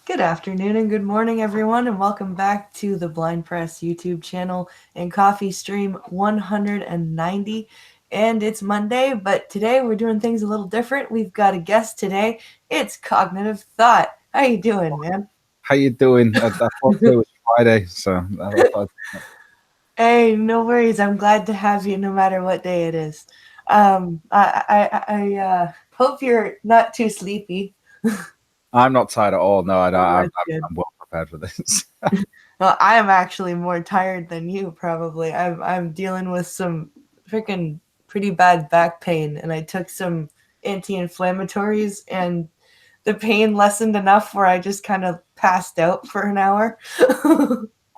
Good afternoon and good morning, everyone, and welcome back to the Blind Press YouTube channel and Coffee Stream 190. And it's Monday, but today we're doing things a little different. We've got a guest today. It's Cognitive Thought. How you doing, man? How you doing? I thought it was Friday, so I thought, Hey, no worries. I'm glad to have you no matter what day it is. I hope you're not too sleepy. I'm not tired at all. No, Oh, that's good. I'm well prepared for this. Well, I am actually more tired than you probably. I'm dealing with some freaking pretty bad back pain, and I took some anti-inflammatories, and the pain lessened enough where I just kind of passed out for an hour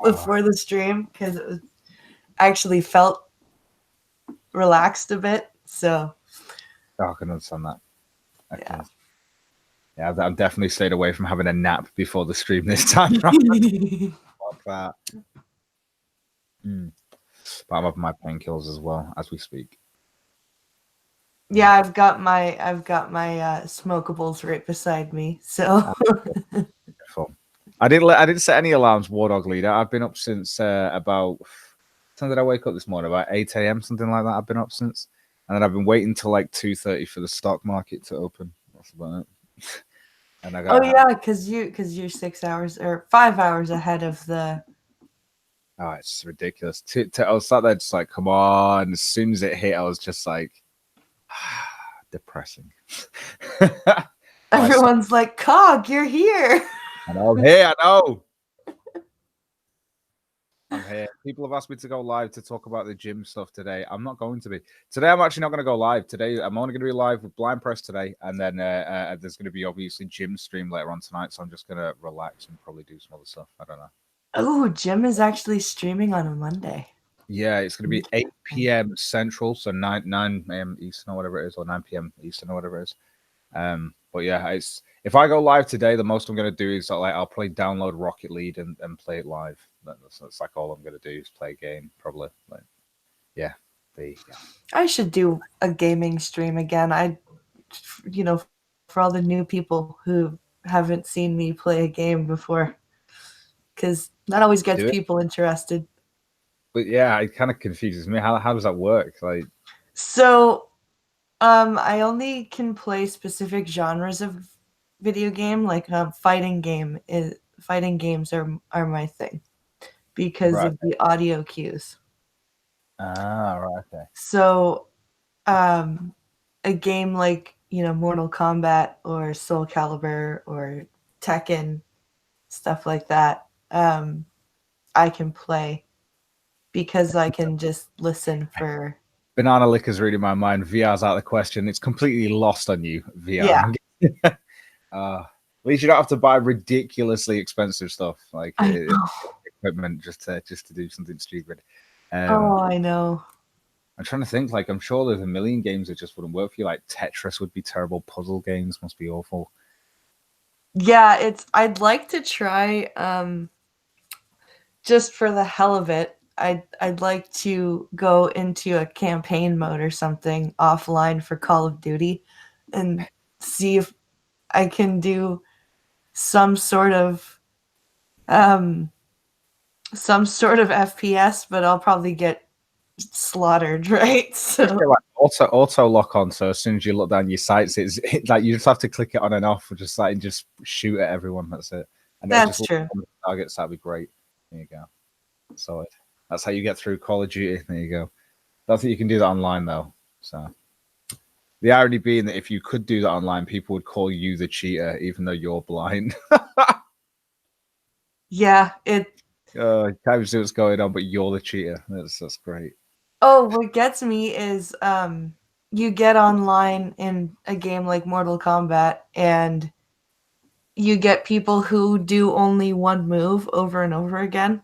before the stream because it was, actually felt relaxed a bit. So I can understand that. yeah. Yeah, I've definitely stayed away from having a nap before the stream this time. Fuck that. But I'm having my painkillers as well as we speak. Yeah, I've got my smokables right beside me. So I didn't set any alarms, War Dog Leader. I've been up since about when did I wake up this morning? About 8 a.m. something like that. I've been up since, and then I've been waiting till like 2:30 for the stock market to open. That's about it. And I got because you're 6 hours or 5 hours ahead of the. Oh, it's ridiculous. I was sat there just like, come on. As soon as it hit, I was just like, depressing. Everyone's like, Cog, you're here. I know, I'm here. I know. I'm here. People have asked me to go live to talk about the gym stuff today. I'm not going to be. Today, I'm actually not going to go live. Today, I'm only going to be live with Blind Press today. And then there's going to be obviously gym stream later on tonight. So I'm just going to relax and probably do some other stuff. I don't know. Oh, Jim is actually streaming on a Monday. Yeah, it's going to be 8 p.m. Central, so 9 a.m. Eastern or whatever it is, or 9 p.m. Eastern or whatever it is. But yeah, it's if I go live today, the most I'm going to do is I'll play download Rocket League and play it live. That's like all I'm going to do is play a game, probably. Like, yeah, I should do a gaming stream again. For all the new people who haven't seen me play a game before, because that always gets people interested. But yeah, it kind of confuses me. How does that work? Like, so, I only can play specific genres of video game, like fighting games are my thing because of the audio cues. Ah, right, okay. So, a game like Mortal Kombat or Soul Calibur or Tekken, stuff like that, I can play because I can just listen for. Banana Licker's reading my mind. VR's out of the question. It's completely lost on you, VR. Yeah. At least you don't have to buy ridiculously expensive stuff like equipment just to do something stupid. I know. I'm trying to think. Like, I'm sure there's a million games that just wouldn't work for you. Like Tetris would be terrible. Puzzle games must be awful. Yeah, I'd like to try. Just for the hell of it, I'd like to go into a campaign mode or something offline for Call of Duty, and see if I can do some sort of FPS, but I'll probably get slaughtered, right? So like auto lock on. So as soon as you look down your sights, it's like you just have to click it on and off, just shoot at everyone. That's it. And that's true. Targets, that'd be great. There you go. Solid. That's how you get through Call of Duty. There you go. I don't think you can do that online though. So the irony being that if you could do that online, people would call you the cheater, even though you're blind. Yeah, can't even see what's going on, but you're the cheater. That's great. Oh, what gets me is you get online in a game like Mortal Kombat and you get people who do only one move over and over again.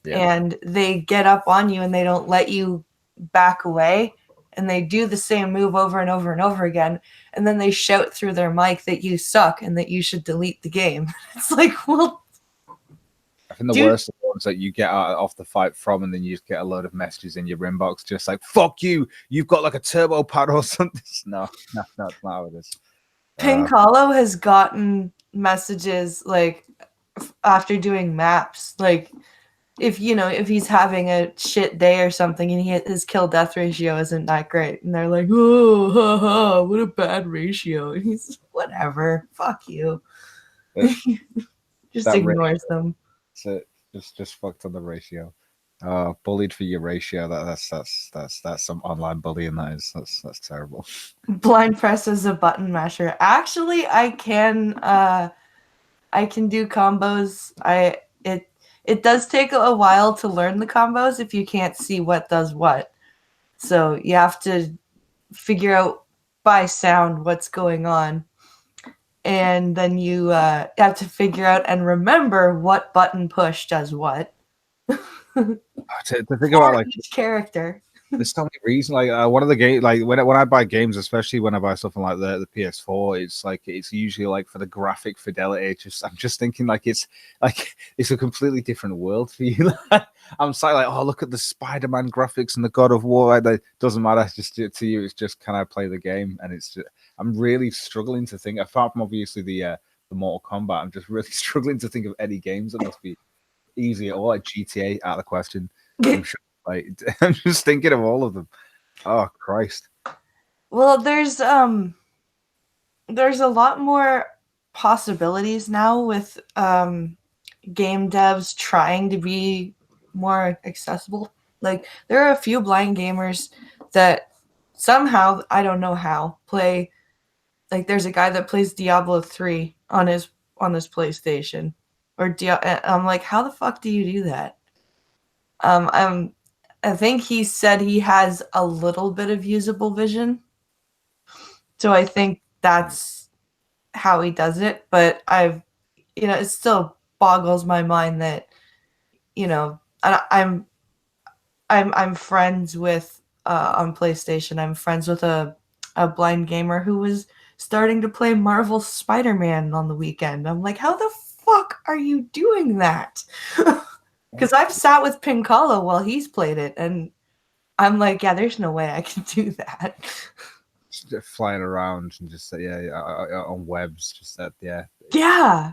Yeah. And they get up on you and they don't let you back away, and they do the same move over and over and over again, and then they shout through their mic that you suck and that you should delete the game. It's like, well, I think the worst ones that you get off the fight from, and then you just get a load of messages in your inbox just like, fuck you, you've got like a turbo pad or something. No, that's not how it is. Pinkalo has gotten messages like, after doing maps. Like if he's having a shit day or something and his kill death ratio isn't that great, and they're like, oh, ha, ha, what a bad ratio. And he's whatever, fuck you. Just That ignores them. That's it. Just fucked on the ratio. Bullied for your ratio. That's some online bullying. That's terrible. Blind press is a button masher. Actually, I can do combos. It does take a while to learn the combos if you can't see what does what. So you have to figure out by sound what's going on. And then you have to figure out and remember what button push does what. To think about like each character. there's so many reasons. Like one of the game, like when I buy games, especially when I buy something like the PS4, it's like it's usually like for the graphic fidelity. I'm just thinking like it's a completely different world for you. I'm like, oh, look at the Spider-Man graphics and the God of War. It doesn't matter. Just to you, it's just can I play the game? And it's just, I'm really struggling to think. Apart from obviously the Mortal Kombat, I'm just really struggling to think of any games that must be easy at all. Like GTA, out of the question. I'm sure. Like I'm just thinking of all of them. Oh Christ. Well, there's a lot more possibilities now with game devs trying to be more accessible. Like there are a few blind gamers that somehow, I don't know how, play. Like there's a guy that plays Diablo 3 on his PlayStation, or I'm like, how the fuck do you do that? I think he said he has a little bit of usable vision, so I think that's how he does it. But it still boggles my mind that I'm friends with on PlayStation. I'm friends with a blind gamer who was starting to play Marvel Spider-Man on the weekend. I'm like, how the fuck are you doing that? Because I've sat with Pincala while he's played it, and I'm like, yeah, there's no way I can do that. Just flying around and just on webs, just that Yeah.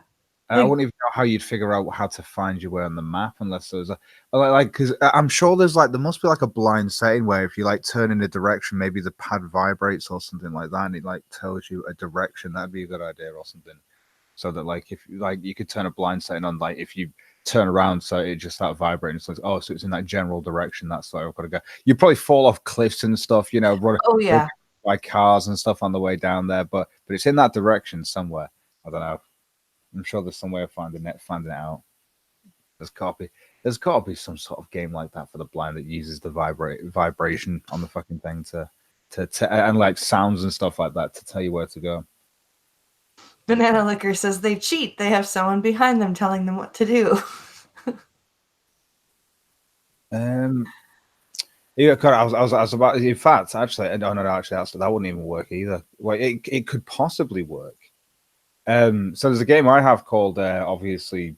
I wouldn't even know how you'd figure out how to find your way on the map unless there's because I'm sure there must be like a blind setting where if you like turn in a direction, maybe the pad vibrates or something like that, and it like tells you a direction. That'd be a good idea or something. So that like if you could turn a blind setting on, like if you turn around so it just starts vibrating. So it's in that general direction. That's where I've got to go. You probably fall off cliffs and stuff, run by cars and stuff on the way down there, but it's in that direction somewhere. I don't know. I'm sure there's some way of finding it out. There's got to be some sort of game like that for the blind that uses the vibration on the fucking thing to and like sounds and stuff like that to tell you where to go. Banana Liquor says they cheat. They have someone behind them telling them what to do. Yeah, I was about. In fact, actually, no, actually, that wouldn't even work either. Well, it could possibly work. So there's a game I have called obviously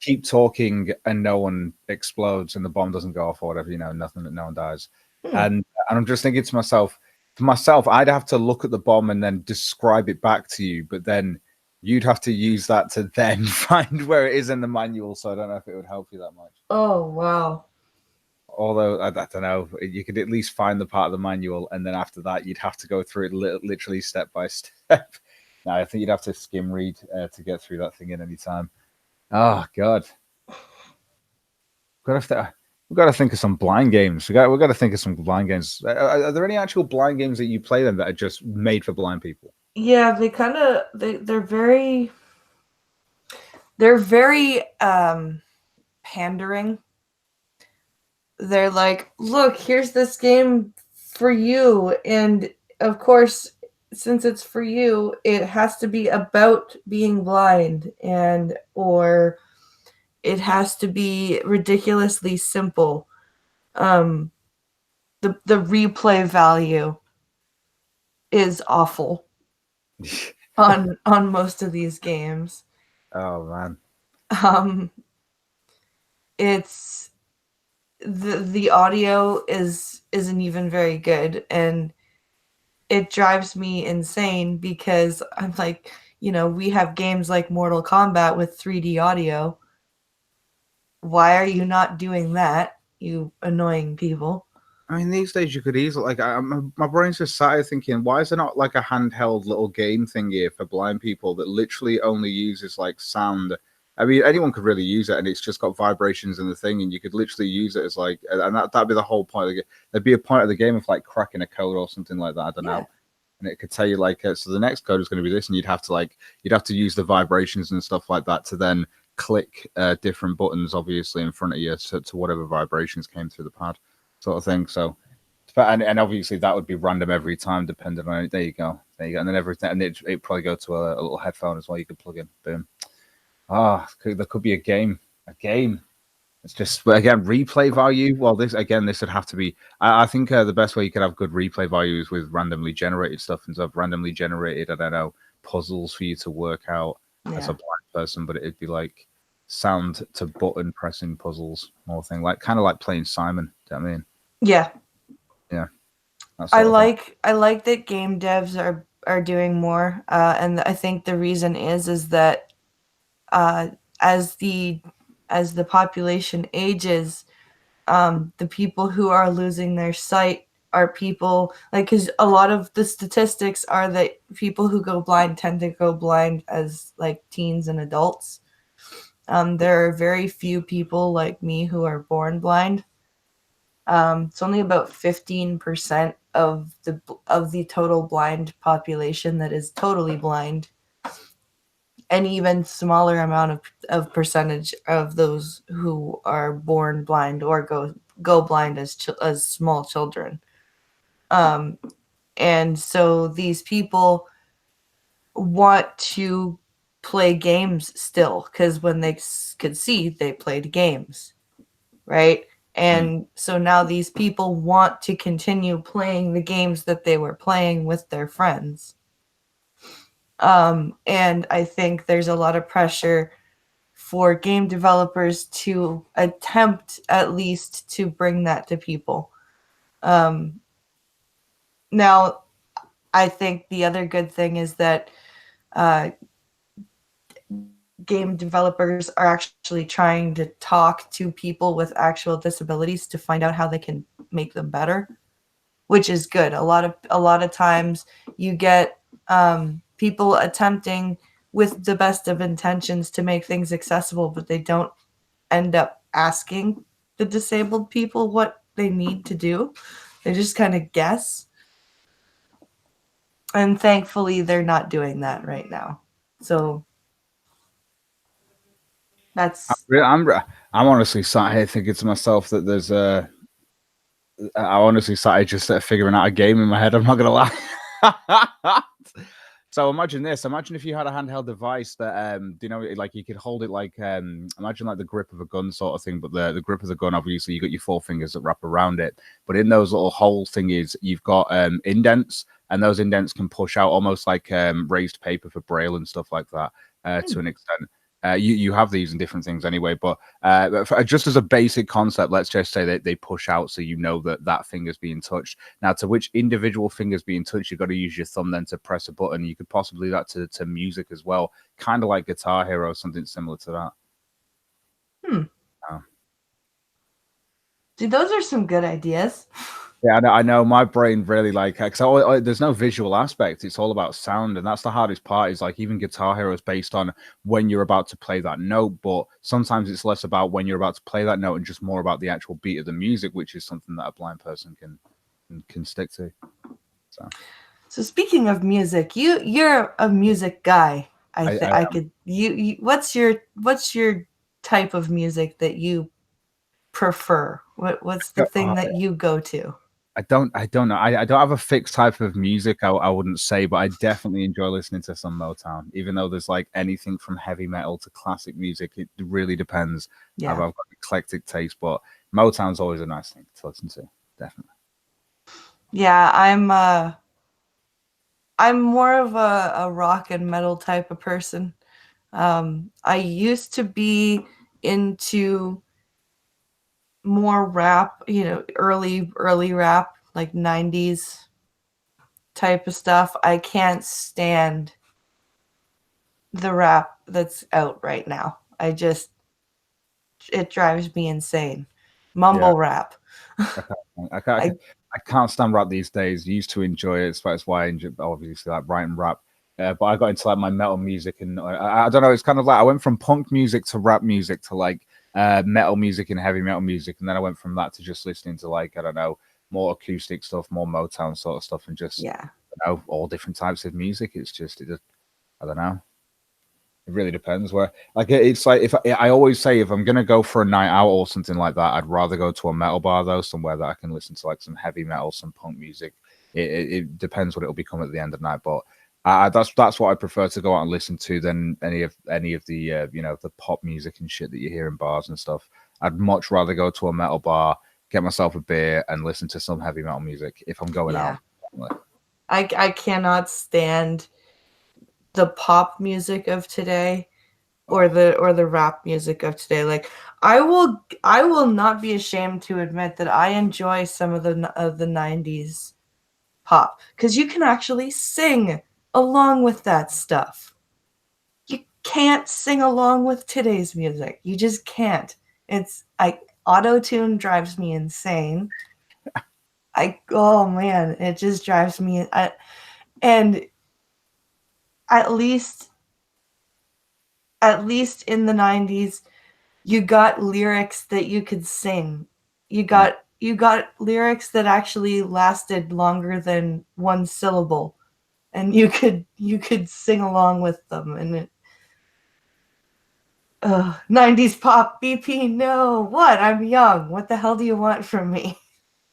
Keep Talking and No One Explodes and the bomb doesn't go off or whatever, nothing, no one dies. And I'm just thinking to myself, I'd have to look at the bomb and then describe it back to you, but then you'd have to use that to then find where it is in the manual. So I don't know if it would help you that much. Oh, wow. Although I don't know, you could at least find the part of the manual, and then after that, you'd have to go through it literally step by step. No, I think you'd have to skim read to get through that thing in any time. Oh God, we've got to think of some blind games. We've got to think of some blind games. Are there any actual blind games that you play then that are just made for blind people? Yeah, they're very pandering. They're like, look, here's this game for you, and of course, since it's for you, it has to be about being blind, or it has to be ridiculously simple. The replay value is awful on most of these games. Oh man. It's the audio isn't even very good, and it drives me insane because I'm like, we have games like Mortal Kombat with 3D audio. Why are you not doing that, you annoying people? I mean, these days you could easily my brain's just started thinking, why is there not like a handheld little game thing here for blind people that literally only uses like sound? I mean, anyone could really use it, and it's just got vibrations in the thing, and you could literally use it as like, and that'd be the whole point of the game. There'd be a point of the game of like cracking a code or something like that. I don't know, and it could tell you like, so the next code is going to be this, and you'd have to use the vibrations and stuff like that to then click different buttons, obviously in front of you to whatever vibrations came through the pad, sort of thing. So, and obviously that would be random every time, depending on it. There you go, and then everything, and it probably go to a little headphone as well. You could plug in, boom. There could be a game. It's just, but again, replay value. Well, this would have to be. I think the best way you could have good replay value is with randomly generated stuff, and so randomly generated, I don't know, puzzles for you to work out as a blind person. But it'd be like sound to button pressing puzzles, more thing, like kind of like playing Simon. Do you know what I mean? Yeah. I like that game devs are doing more, and I think the reason is that as the population ages, the people who are losing their sight are people like, because a lot of the statistics are that people who go blind tend to go blind as like teens and adults. There are very few people like me who are born blind. It's only about 15% of the total blind population that is totally blind. An even smaller amount of percentage of those who are born blind or go blind as small children. And so these people want to play games still, because when they could see, they played games, right? And so now these people want to continue playing the games that they were playing with their friends. And I think there's a lot of pressure for game developers to attempt at least to bring that to people. Now, I think the other good thing is that game developers are actually trying to talk to people with actual disabilities to find out how they can make them better, which is good. A lot of times you get people attempting with the best of intentions to make things accessible, but they don't end up asking the disabled people what they need to do. They just kind of guess. And thankfully, they're not doing that right now. So that's. I'm honestly sat here thinking to myself that there's I honestly started just figuring out a game in my head. I'm not gonna lie. So imagine this. Imagine if you had a handheld device that, like you could hold it like, imagine like the grip of a gun sort of thing, but the grip of the gun, obviously you got your four fingers that wrap around it. But in those little hole thingies, you've got indents, and those indents can push out almost like raised paper for Braille and stuff like that to an extent. You have these in different things anyway, but just as a basic concept, let's just say that they push out so you know that finger's being touched. Now, to which individual finger's being touched, you've got to use your thumb then to press a button. You could possibly do that to music as well, kind of like Guitar Hero, something similar to that. Dude, those are some good ideas. Yeah, I know. My brain really because there's no visual aspect. It's all about sound, and that's the hardest part. Is like even Guitar Hero is based on when you're about to play that note, but sometimes it's less about when you're about to play that note and just more about the actual beat of the music, which is something that a blind person can stick to. So speaking of music, you're a music guy. What's your type of music that you prefer? What's the thing that you go to? I don't know. I don't have a fixed type of music, I wouldn't say, but I definitely enjoy listening to some Motown, even though there's like anything from heavy metal to classic music. It really depends. Yeah. I've got eclectic taste, but Motown's always a nice thing to listen to, definitely. Yeah, I'm more of a rock and metal type of person. I used to be into more rap, early rap, like 90s type of stuff. I can't stand the rap that's out right now. It drives me insane. Yeah, Mumble rap. I can't, I can't, I I can't, I can't stand rap these days. Used to enjoy it. That's why I enjoy, obviously like writing rap. But I got into like my metal music, and I don't know. It's kind of like I went from punk music to rap music to like metal music and heavy metal music, and then I went from that to just listening to like I don't know, more acoustic stuff, more Motown sort of stuff, and just yeah. all different types of music. It's just I don't know. It really depends where. Like it's like if I always say if I'm gonna go for a night out or something like that, I'd rather go to a metal bar though, somewhere that I can listen to like some heavy metal, some punk music. It depends what it'll become at the end of the night, but that's what I prefer to go out and listen to than any of the the pop music and shit that you hear in bars and stuff. I'd much rather go to a metal bar, get myself a beer, and listen to some heavy metal music if I'm going Yeah. out. I cannot stand the pop music of today or the rap music of today. Like I will not be ashamed to admit that I enjoy some of the 90s pop cuz you can actually sing along with that stuff. You can't sing along with today's music. You just can't. It's I auto-tune drives me insane. Oh man, it just drives me and at least in the 90s you got lyrics that you could sing. You got lyrics that actually lasted longer than one syllable and you could sing along with them and 90s pop BP no. What? I'm young. What the hell do you want from me?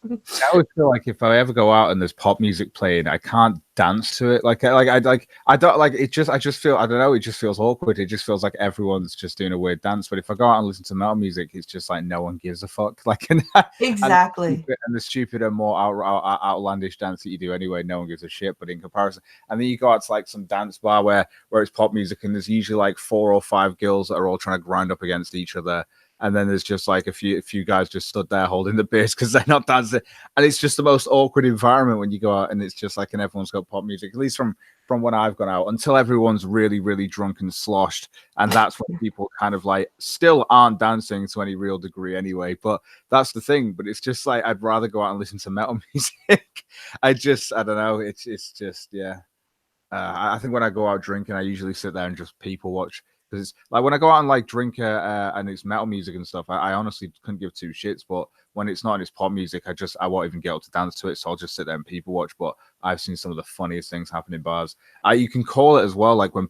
I always feel like if I ever go out and there's pop music playing, I can't dance to it. I don't like it. I just feel I don't know. It just feels awkward. It just feels like everyone's just doing a weird dance. But if I go out and listen to metal music, it's just like no one gives a fuck. Like Exactly. and the stupid and more outlandish dance that you do anyway, no one gives a shit. But in comparison, and then you go out to like some dance bar where it's pop music and there's usually like 4 or 5 girls that are all trying to grind up against each other, and then there's just like a few guys just stood there holding the bass because they're not dancing, and it's just the most awkward environment when you go out and it's just like and everyone's got pop music. At least from when I've gone out, until everyone's really drunk and sloshed, and that's when people kind of like still aren't dancing to any real degree anyway. But that's the thing. But it's just like I'd rather go out and listen to metal music. I don't know. It's just yeah. I think when I go out drinking, I usually sit there and just people watch because it's like when I go out and like drink and it's metal music and stuff. I honestly couldn't give two shits. But when it's not and it's pop music, I won't even get up to dance to it. So I'll just sit there and people watch. But I've seen some of the funniest things happen in bars. You can call it as well, like when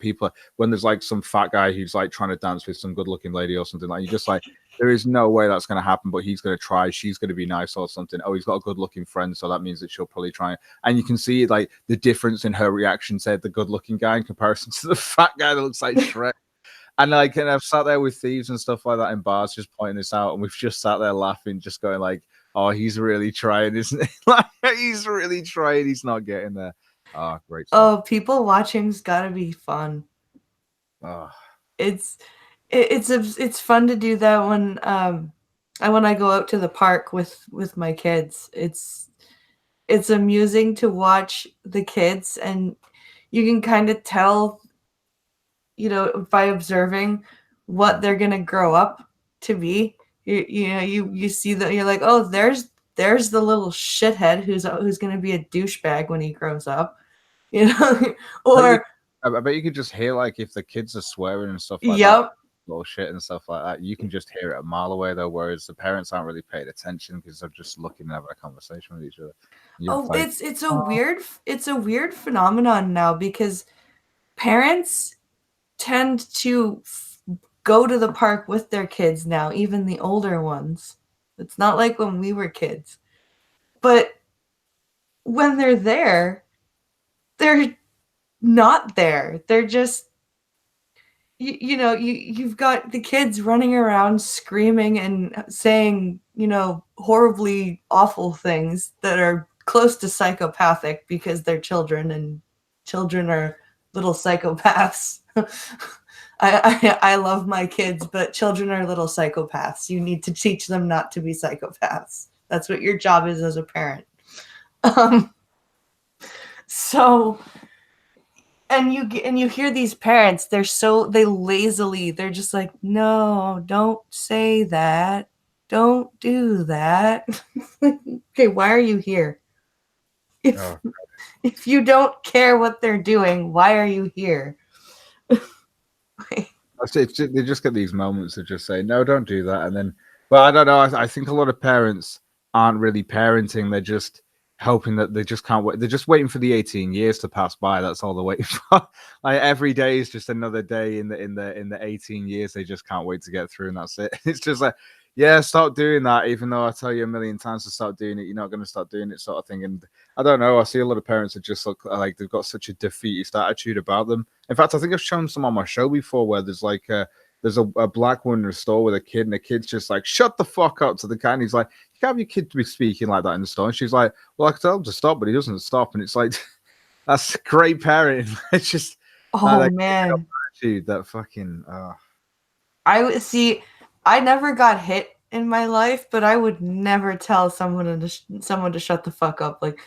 there's like some fat guy who's like trying to dance with some good looking lady or something like you just like. There is no way that's going to happen, but he's going to try. She's going to be nice or something. Oh, he's got a good looking friend, so that means that she'll probably try. And you can see like the difference in her reaction to the good looking guy in comparison to the fat guy that looks like Shrek. And I've sat there with thieves and stuff like that in bars, just pointing this out, and we've just sat there laughing, just going like, "Oh, he's really trying, isn't he? Like he's really trying. He's not getting there." Oh, great stuff. Oh, people watching's got to be fun. Oh. It's fun to do that when I go out to the park with my kids. It's amusing to watch the kids and you can kind of tell by observing what they're going to grow up to be. You see that you're like, "Oh, there's the little shithead who's going to be a douchebag when he grows up." Or I bet you could just hear like if the kids are swearing and stuff like that. yep. Little shit and stuff like that. You can just hear it a mile away though, whereas the parents aren't really paying attention because they're just looking and having a conversation with each other. Oh, Like, it's a weird phenomenon now because parents tend to go to the park with their kids now, even the older ones. It's not like when we were kids. But when they're not there. They're just you've got the kids running around screaming and saying, horribly awful things that are close to psychopathic because they're children and children are little psychopaths. I love my kids, but children are little psychopaths. You need to teach them not to be psychopaths. That's what your job is as a parent. So and you hear these parents, they lazily, they're just like, no, don't say that, don't do that. Okay, why are you here? if Oh, if you don't care what they're doing, why are you here? they just get these moments of just say, no, don't do that. And then, well, I don't know. I think a lot of parents aren't really parenting. They're just hoping that they just can't wait. They're just waiting for the 18 years to pass by. That's all they're waiting for. Like every day is just another day in the 18 years. They just can't wait to get through, and that's it. It's just like, yeah, stop doing that. Even though I tell you a million times to stop doing it, you're not going to stop doing it, sort of thing. And I don't know. I see a lot of parents that just look like they've got such a defeatist attitude about them. In fact, I think I've shown some on my show before where there's like there's a black woman in a store with a kid, and the kid's just like, shut the fuck up to the guy. And he's like, you can't have your kid to be speaking like that in the store. And she's like, well, I can tell him to stop, but he doesn't stop. And it's like, that's great parenting. It's just that Man, attitude, that fucking. I would see. I never got hit in my life, but I would never tell someone to shut the fuck up. Like,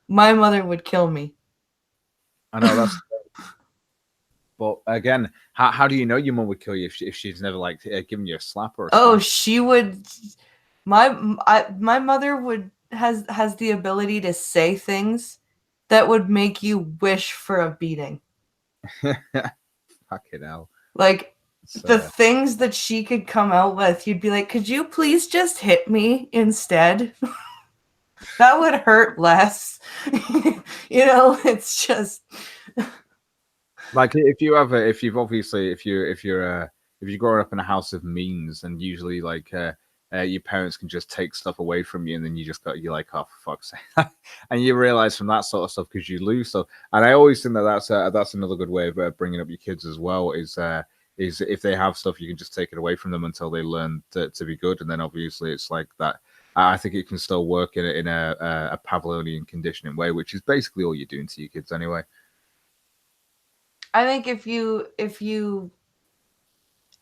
my mother would kill me. I know that's. But again, how do you know your mum would kill you if she's never like given you a slap or a Oh, slap? she would. My mother has the ability to say things that would make you wish for a beating. Fucking hell. Like the things that she could come out with, you'd be like, could you please just hit me instead? That would hurt less. It's just like if you're growing up in a house of means, and usually like your parents can just take stuff away from you, and then you're like, oh, for fuck's sake. And you realize from that sort of stuff, because you lose stuff. And I always think that's another good way of bringing up your kids as well, is if they have stuff, you can just take it away from them until they learn to be good. And then obviously it's like that. I think it can still work in a Pavlovian conditioning way, which is basically all you're doing to your kids anyway. I think I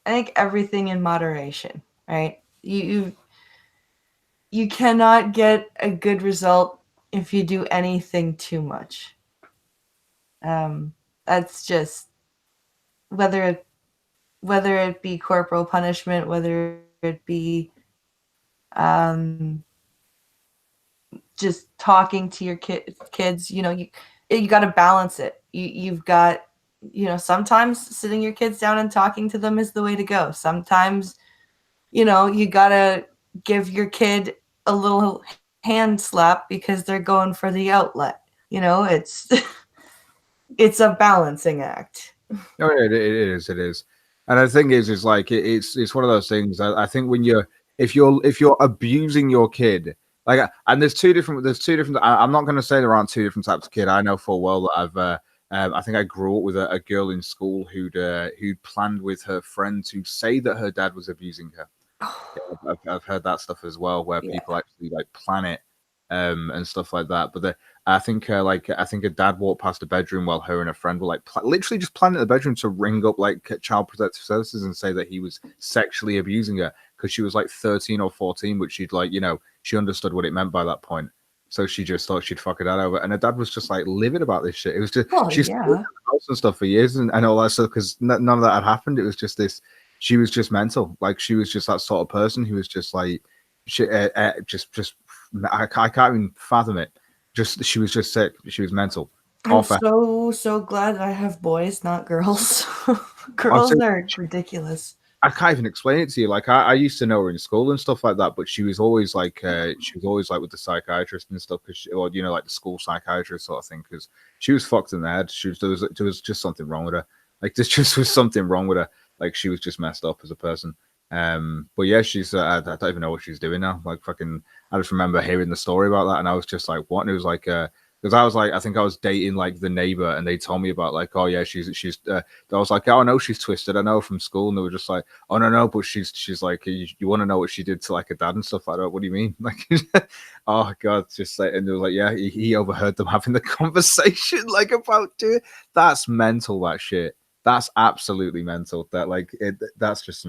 think everything in moderation, right? You cannot get a good result if you do anything too much. That's just whether it be corporal punishment, whether it be just talking to your kids. You got to balance it. You've got, sometimes sitting your kids down and talking to them is the way to go. Sometimes, you got to give your kid a little hand slap because they're going for the outlet. It's it's a balancing act. Oh, it is. And the thing is like it's one of those things. I think when if you're abusing your kid, like, and there's two different. I'm not going to say there aren't two different types of kid. I know full well that I think I grew up with a girl in school who'd planned with her friend to say that her dad was abusing her. I've heard that stuff as well, where people actually like plan it and stuff like that. But I think a dad walked past the bedroom while her and a friend were like literally just planning the bedroom to ring up like Child Protective Services and say that he was sexually abusing her, because she was like 13 or 14, which she'd like, she understood what it meant by that point. So she just thought she'd fuck her dad over, and her dad was just like livid about this shit. It was just she's in the house and stuff for years and all that stuff, because none of that had happened. It was just this. She was just mental. Like, she was just that sort of person who was just like, I can't even fathom it. She was just sick. She was mental. I'm so glad I have boys, not girls. Girls are ridiculous. I can't even explain it to you. Like, I used to know her in school and stuff like that, but she was always like with the psychiatrist and stuff, or like the school psychiatrist sort of thing, because she was fucked in the head. There was just something wrong with her. Like, there just was something wrong with her. Like, she was just messed up as a person. But yeah, she's I don't even know what she's doing now. Like, fucking, I just remember hearing the story about that, and I was just like, what? And it was like, because I was like, I think I was dating like the neighbor, and they told me about like, oh yeah, she's. I was like, oh, I know she's twisted. I know from school, and they were just like, oh no, but she's like, you want to know what she did to like a dad and stuff like that? What do you mean? Like, oh god, just like, and they were like, yeah, he overheard them having the conversation like about it. That's mental. That shit. That's absolutely mental. That like, that's just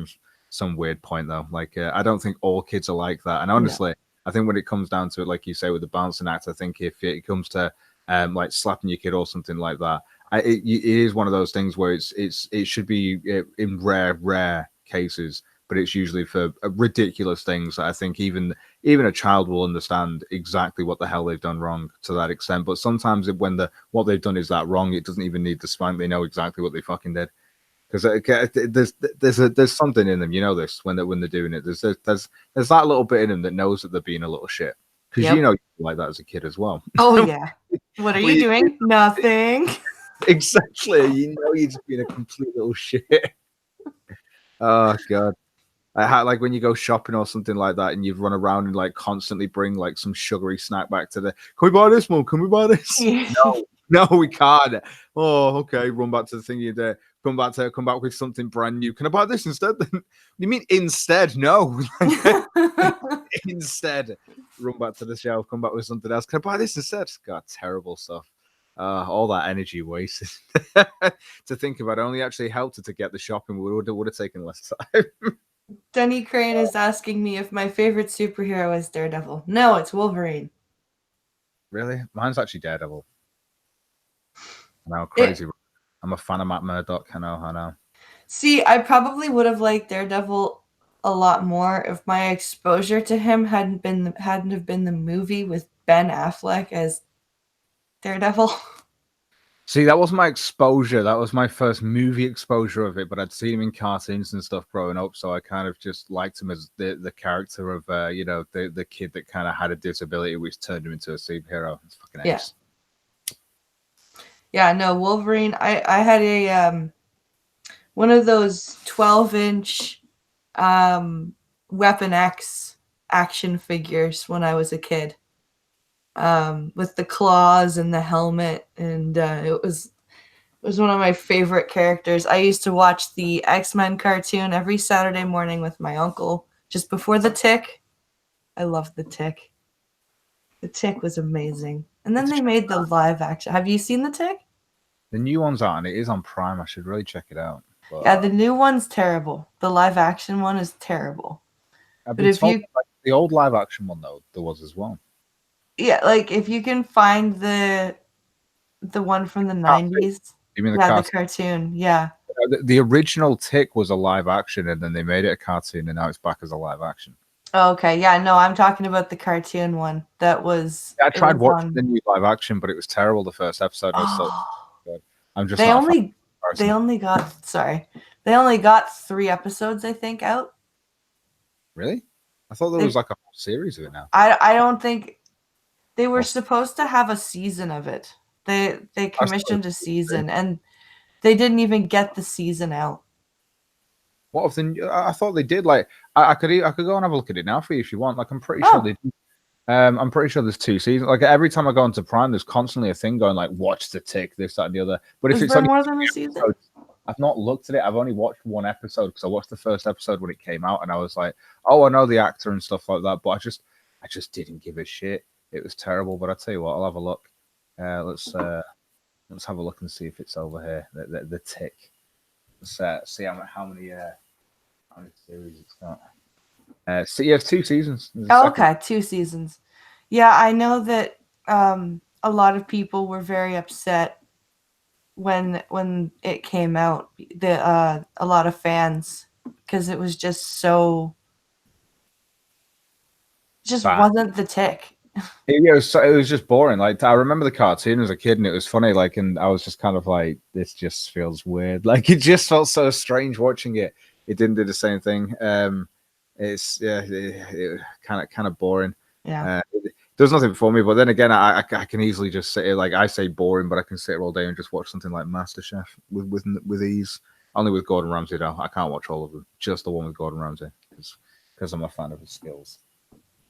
some weird point though. Like, I don't think all kids are like that, and honestly. No. I think when it comes down to it, like you say, with the balancing act, I think if it comes to like slapping your kid or something like that, it is one of those things where it should be in rare cases, but it's usually for ridiculous things that I think even a child will understand exactly what the hell they've done wrong to that extent. But sometimes when what they've done is that wrong, it doesn't even need the spank. They know exactly what they fucking did. Because there's something in them, you know this when they're doing it. There's that little bit in them that knows that they're being a little shit. Because Yep. you know you're like that as a kid as well. Oh yeah. What are you doing? Nothing. Exactly. You know you're just being a complete little shit. Oh god. Like when you go shopping or something like that, and you've run around and like constantly bring like some sugary snack back to the. Can we buy this, Mum? Can we buy this? No, we can't. Oh, okay. Run back to the thing you did. Come back with something brand new. Can I buy this instead? You mean instead? No. Instead, run back to the shelf. Come back with something else. Can I buy this instead? God, terrible stuff. All that energy wasted to think about. It only actually helped her to get the shopping. Would have taken less time. Denny Crane is asking me if my favorite superhero is Daredevil. No, it's Wolverine. Really? Mine's actually Daredevil. No, crazy. I'm a fan of Matt Murdock. I know. See, I probably would have liked Daredevil a lot more if my exposure to him hadn't have been the movie with Ben Affleck as Daredevil. See, that was my exposure. That was my first movie exposure of it, but I'd seen him in cartoons and stuff growing up, so I kind of just liked him as the character of the kid that kind of had a disability, which turned him into a superhero. It's fucking ace. Yeah, no, Wolverine. I had a one of those 12-inch Weapon X action figures when I was a kid, with the claws and the helmet, and it was one of my favorite characters. I used to watch the X-Men cartoon every Saturday morning with my uncle just before the Tick. I loved the Tick. The Tick was amazing. And then they made the live action. Have you seen the Tick? The new one's on. It is on Prime. I should really check it out. But, yeah, the new one's terrible. The live action one is terrible. But if you like the old live action one though, there was as well. Yeah, like if you can find the one from the 90s. You mean the cartoon? Yeah. The original Tick was a live action, and then they made it a cartoon, and now it's back as a live action. Oh, okay. Yeah, no, I'm talking about the cartoon one. That was. I tried watching the new live action, but it was terrible. The first episode was so good. I'm just. They only got 3 episodes, I think, out. Really? I thought there was like a whole series of it now. I don't think they were supposed to have a season of it. They commissioned a season, and they didn't even get the season out. What if I thought they did. Like I could go and have a look at it now for you if you want. Like I'm pretty sure they did. I'm pretty sure there's 2 seasons. Like every time I go into Prime, there's constantly a thing going like, watch the Tick, this, that, and the other. But if it's only more than a season, I've not looked at it. I've only watched 1 episode because I watched the first episode when it came out, and I was like, oh, I know the actor and stuff like that. But I just didn't give a shit. It was terrible. But I tell you what, I'll have a look. Let's have a look and see if it's over here. The Tick. Let's see how many series it's got. So you have 2 seasons. Oh, okay, 2 seasons. Yeah, I know that a lot of people were very upset when it came out. A lot of fans, because it was just so. Just bad. Wasn't the Tick. It was just boring. Like I remember the cartoon as a kid, and it was funny. Like, and I was just kind of like, this just feels weird. Like it just felt so strange watching it. It didn't do the same thing. It's kind of boring. Yeah. There's nothing for me. But then again, I can easily just sit here. Like I say boring, but I can sit here all day and just watch something like MasterChef with ease. Only with Gordon Ramsay though. I can't watch all of them. Just the one with Gordon Ramsay because I'm a fan of his skills.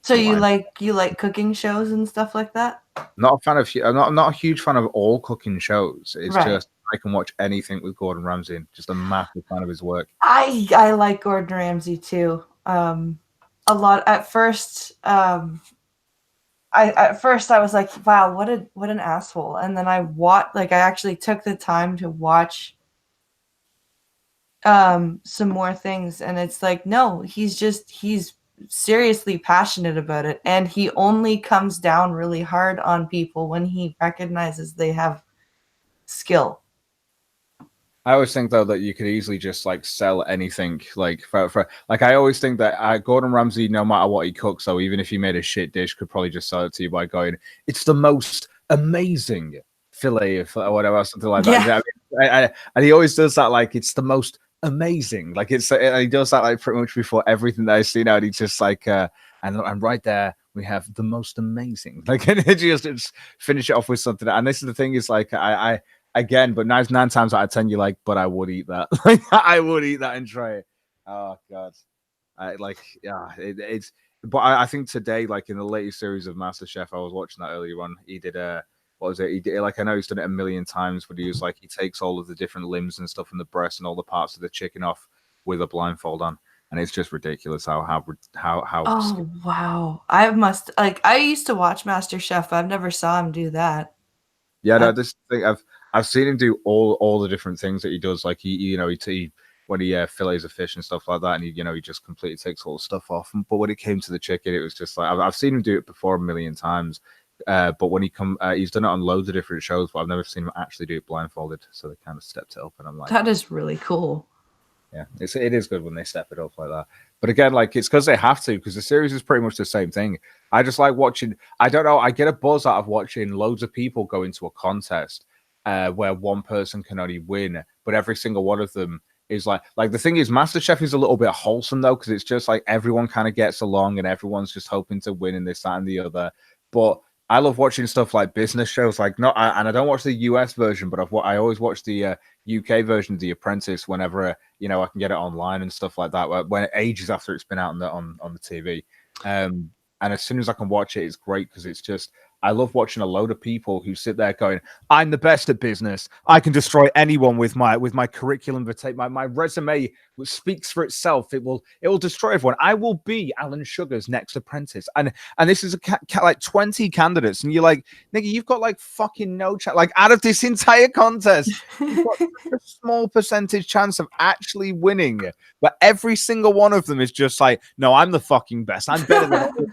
So you like cooking shows and stuff like that? Not a fan of. I'm not a huge fan of all cooking shows. It's just I can watch anything with Gordon Ramsay. Just a massive fan of his work. I like Gordon Ramsay too. A lot at first. I was like, wow, what an asshole. And then I actually took the time to watch some more things, and it's like, no, he's seriously passionate about it, and he only comes down really hard on people when he recognizes they have skill. I always think though that you could easily just like sell anything like for like I always think that Gordon Ramsay, no matter what he cooks, so even if he made a shit dish, could probably just sell it to you by going, "It's the most amazing fillet of or whatever, something like that." Yeah. And he always does that like it's the most amazing, like it's he does that like pretty much before everything that I see now. And he's just like, and right there we have the most amazing, like, and he just finish it off with something. And this is the thing is like I again, but nine times out of 10, you're like, but I would eat that. Like, I would eat that and try it. Oh god, I like, yeah, it's. But I think today, like in the latest series of MasterChef, I was watching that earlier on. He did what was it? He did like I know he's done it a million times, but he was like he takes all of the different limbs and stuff from the breast and all the parts of the chicken off with a blindfold on, and it's just ridiculous how. Oh wow. I must like I used to watch MasterChef, but I've never saw him do that. Yeah, no, Uh, this thing I've seen him do all the different things that he does. Like he when he fillets a fish and stuff like that, and he just completely takes all the stuff off. But when it came to the chicken, it was just like I've seen him do it before a million times. But when he's done it on loads of different shows, but I've never seen him actually do it blindfolded. So they kind of stepped it up, and I'm like, that is really cool. yeah, it is good when they step it up like that. But again, like it's because they have to, because the series is pretty much the same thing. I just like watching. I don't know. I get a buzz out of watching loads of people go into a contest where one person can only win, but every single one of them is like the thing is, MasterChef is a little bit wholesome though, because it's just like everyone kind of gets along and everyone's just hoping to win in this, that, and the other. But I love watching stuff like business shows, like and I don't watch the US version, but I always watch the UK version of The Apprentice whenever I can get it online and stuff like that. When ages after it's been out on the TV, and as soon as I can watch it, it's great because it's just I love watching a load of people who sit there going, "I'm the best at business. I can destroy anyone with my curriculum vitae. My resume speaks for itself. It will destroy everyone. I will be Alan Sugar's next apprentice." And this is like 20 candidates, and you're like, "Nigga, you've got like fucking no chance. Like out of this entire contest, you've got a small percentage chance of actually winning." But every single one of them is just like, "No, I'm the fucking best. I'm better than all of you.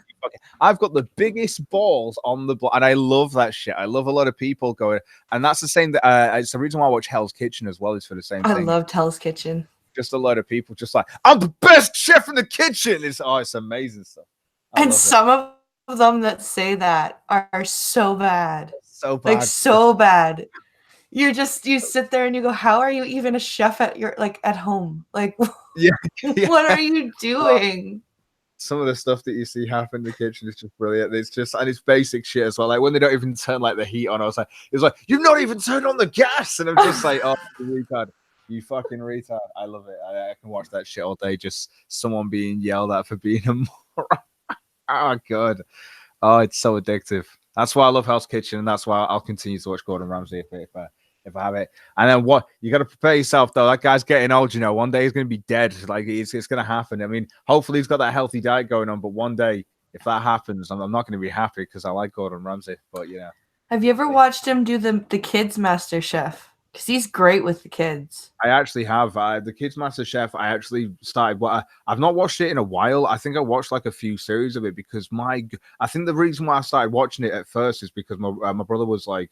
I've got the biggest balls on the block," and I love that shit. I love a lot of people going, and that's the same. It's the reason why I watch Hell's Kitchen as well. Is for the same I thing. loved Hell's Kitchen. Just a lot of people just like, "I'm the best chef in the kitchen." It's amazing stuff. And some of them that say that are so bad. So bad. Like so bad. You sit there and you go, how are you even a chef at your at home? Like yeah. What are you doing? Some of the stuff that you see happen in the kitchen is just brilliant. And it's basic shit as well. Like when they don't even turn like the heat on, it's like, "You've not even turned on the gas," and I'm just like, "Oh, you retard, you fucking retard." I love it. I can watch that shit all day. Just someone being yelled at for being a moron. Oh god, oh, it's so addictive. That's why I love Hell's Kitchen, and that's why I'll continue to watch Gordon Ramsay if I have it. And then what you got to prepare yourself though. That guy's getting old. One day he's going to be dead. Like it's going to happen. I mean, hopefully he's got that healthy diet going on. But one day, if that happens, I'm not going to be happy because I like Gordon Ramsay. But have you ever watched him do the kids Master Chef? Because he's great with the kids. I actually have the Kids Master Chef. I actually started. I've not watched it in a while. I think I watched like a few series of it because I think the reason why I started watching it at first is because my brother was like,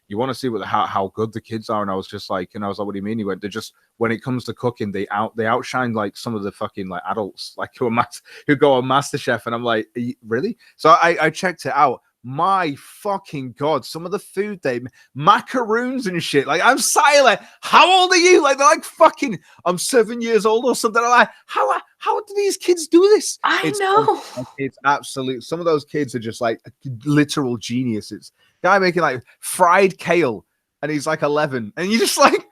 "You want to see how good the kids are?" And I was just like, "What do you mean?" He went, "They're just when it comes to cooking, they outshine like some of the fucking like adults like who go on Master Chef." And I'm like, "Really?" So I checked it out. My fucking god, some of the food macaroons and shit. Like I'm silent. How old are you? Like they're like fucking I'm 7 years old or something. I'm like, how do these kids do this? I know. It's absolute. Some of those kids are just like literal geniuses. Guy making like fried kale and he's like 11. And you're just like,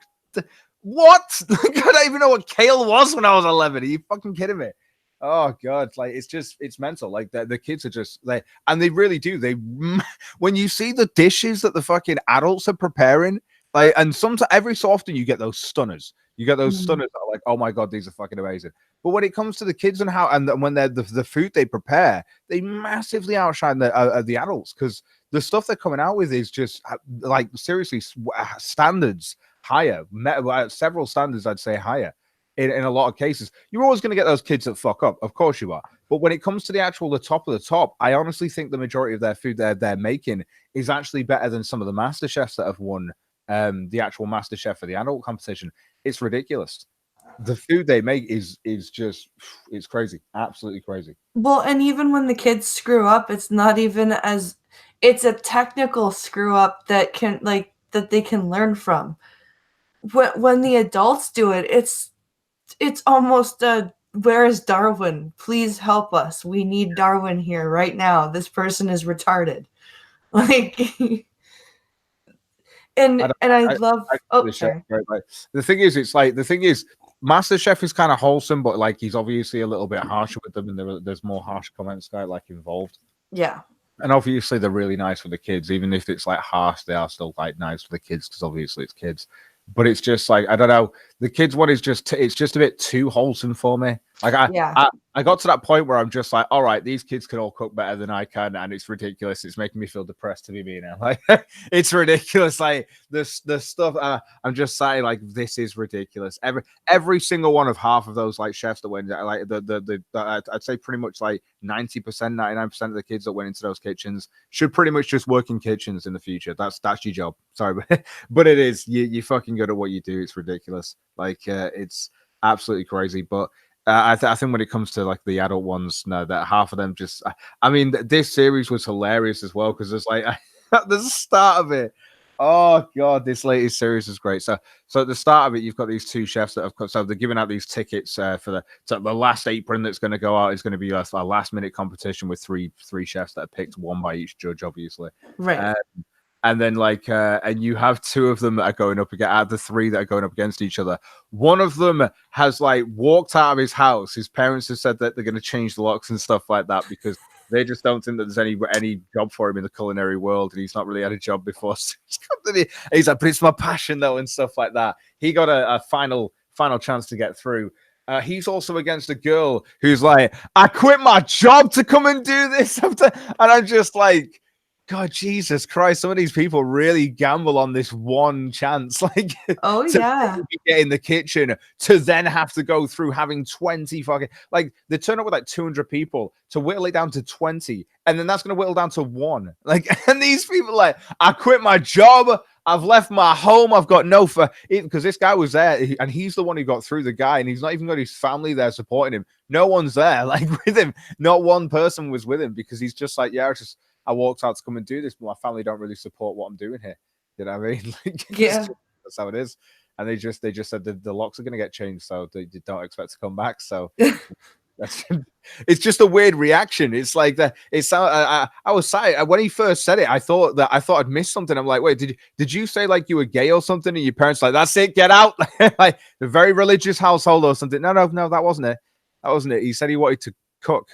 what? I don't even know what kale was when I was 11. Are you fucking kidding me? Oh god, like it's mental. Like the kids are just and they really do. When you see the dishes that the fucking adults are preparing, like, and sometimes every so often you get those stunners. You get those stunners that are like, "Oh my god, these are fucking amazing." But when it comes to the kids and when they're the food they prepare, they massively outshine the adults because the stuff they're coming out with is just like seriously standards higher, several standards I'd say higher. In a lot of cases, you're always going to get those kids that fuck up. Of course you are. But when it comes to the top of the top, I honestly think the majority of their food they're making is actually better than some of the Master Chefs that have won the actual Master Chef for the adult competition. It's ridiculous. The food they make is just it's crazy, absolutely crazy. Well, and even when the kids screw up, it's not even as it's a technical screw up that can like that they can learn from. When the adults do it, it's almost a where is Darwin? Please help us. We need Darwin here right now. This person is retarded. Like and I love oh sorry. Right? Like, the thing is, it's like the thing is, MasterChef is kind of wholesome, but like he's obviously a little bit harsher with them, and there's more harsh comments like involved. Yeah. And obviously they're really nice for the kids, even if it's like harsh, they are still like nice for the kids because obviously it's kids. But it's just like I don't know, the kids one is just it's just a bit too wholesome for me. Like I got to that point where I'm just like, all right, these kids can all cook better than I can, and it's ridiculous. It's making me feel depressed to be me now. Like it's ridiculous. Like the stuff I'm just saying, like this is ridiculous. Every single one of half of those like chefs that went, like the I'd say pretty much like 90%, 99% of the kids that went into those kitchens should pretty much just work in kitchens in the future. That's your job. Sorry, but it is you fucking good at what you do. It's ridiculous. Like it's absolutely crazy, but. I think when it comes to like the adult ones, no, that half of them just. I mean, this series was hilarious as well because there's like the start of it. Oh god, this latest series is great. So at the start of it, you've got these two chefs that have got. So they're giving out these tickets for the last apron that's going to go out is going to be a last minute competition with three chefs that are picked, one by each judge, obviously. Right. And then and you have two of them that are going up against out of the three that are going up against each other. One of them has like walked out of his house. His parents have said that they're going to change the locks and stuff like that because they just don't think that there's any job for him in the culinary world, and he's not really had a job before. So he's like, but it's my passion though, and stuff like that. He got a final chance to get through. He's also against a girl who's like, I quit my job to come and do this, and I'm just like. God, Jesus Christ! Some of these people really gamble on this one chance, like oh yeah, get in the kitchen to then have to go through having 20 fucking like they turn up with like 200 people to whittle it down to 20, and then that's going to whittle down to one. Like, and these people like, I quit my job, I've left my home, I've got no for because this guy was there, and he's the one who got through the guy, and he's not even got his family there supporting him. No one's there, like with him. Not one person was with him because he's just like, yeah, I walked out to come and do this, but my family don't really support what I'm doing here. You know what I mean? Like, yeah, that's how it is. And they just said the locks are going to get changed, so they don't expect to come back. So it's just a weird reaction. It's like that. It's I was sorry when he first said it. I thought I'd missed something. I'm like, wait, did you say like you were gay or something? And your parents like, that's it, get out. Like a very religious household or something. No, that wasn't it. That wasn't it. He said he wanted to cook.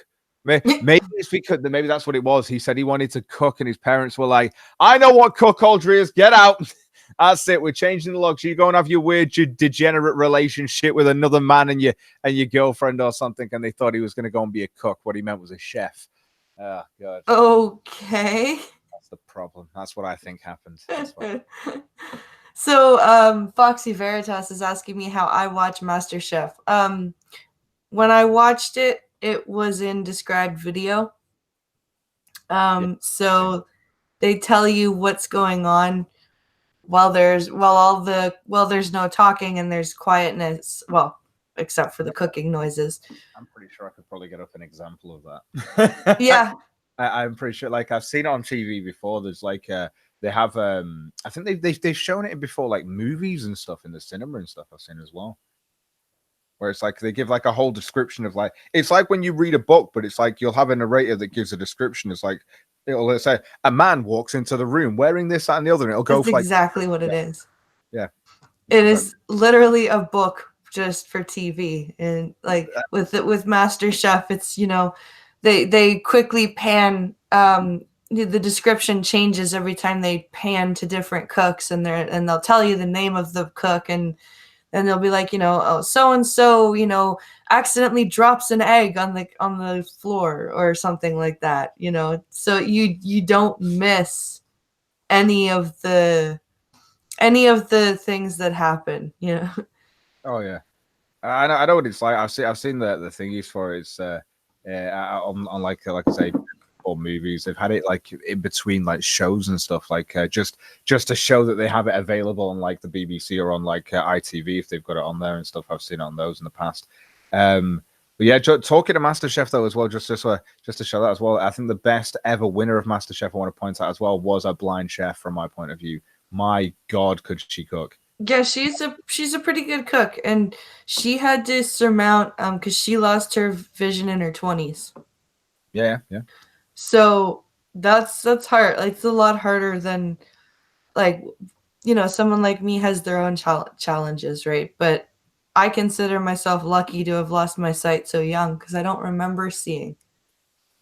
Maybe it's because maybe that's what it was. He said he wanted to cook, and his parents were like, "I know what cuckoldry is. Get out." That's it. We're changing the locks. You go and have your weird degenerate relationship with another man and your girlfriend or something. And they thought he was going to go and be a cook. What he meant was a chef. Oh God. Okay. That's the problem. That's what I think happened. So, Foxy Veritas is asking me how I watch MasterChef. When I watched it, it was in described video. So they tell you what's going on while there's no talking and there's quietness. Well, except for the cooking noises. I'm pretty sure I could probably get up an example of that. Yeah. I'm pretty sure. Like I've seen it on TV before. There's like they have I think they've shown it before, like movies and stuff in the cinema and stuff I've seen as well. Where it's like they give like a whole description of like it's like when you read a book, but it's like you'll have a narrator that gives a description. It's like it'll say a man walks into the room wearing this, that, and the other, and it'll go. That's exactly what it is. Yeah, it is literally a book just for TV, and like with MasterChef, it's they quickly pan. The description changes every time they pan to different cooks, and they'll tell you the name of the cook and. And they'll be like, oh, so and so, accidentally drops an egg on the floor or something like that, So you don't miss any of the things that happen, Oh yeah, I know what it's like. I've seen the thingies for it. It's on like I say, before movies. They've had it like in between like shows and stuff, like just to show that they have it available on like the BBC or on like ITV if they've got it on there and stuff. I've seen it on those in the past. But yeah, talking to MasterChef though as well, just to show that as well. I think the best ever winner of MasterChef, I want to point out as well, was a blind chef from my point of view. My God, could she cook? Yeah, she's a pretty good cook, and she had to surmount because she lost her vision in her 20s. Yeah. So that's hard. Like, it's a lot harder than, like, someone like me has their own challenges, right? But I consider myself lucky to have lost my sight so young because I don't remember seeing.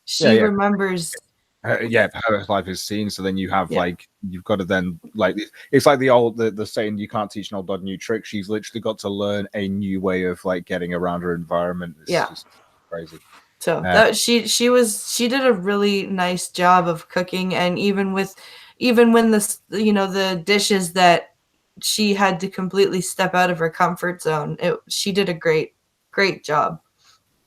She remembers. Her life is seen. So then you have like, you've got to then like, it's like the saying, you can't teach an old dog new tricks. She's literally got to learn a new way of like getting around her environment. It's just crazy. So that she did a really nice job of cooking, and even when the dishes that she had to completely step out of her comfort zone, she did a great job.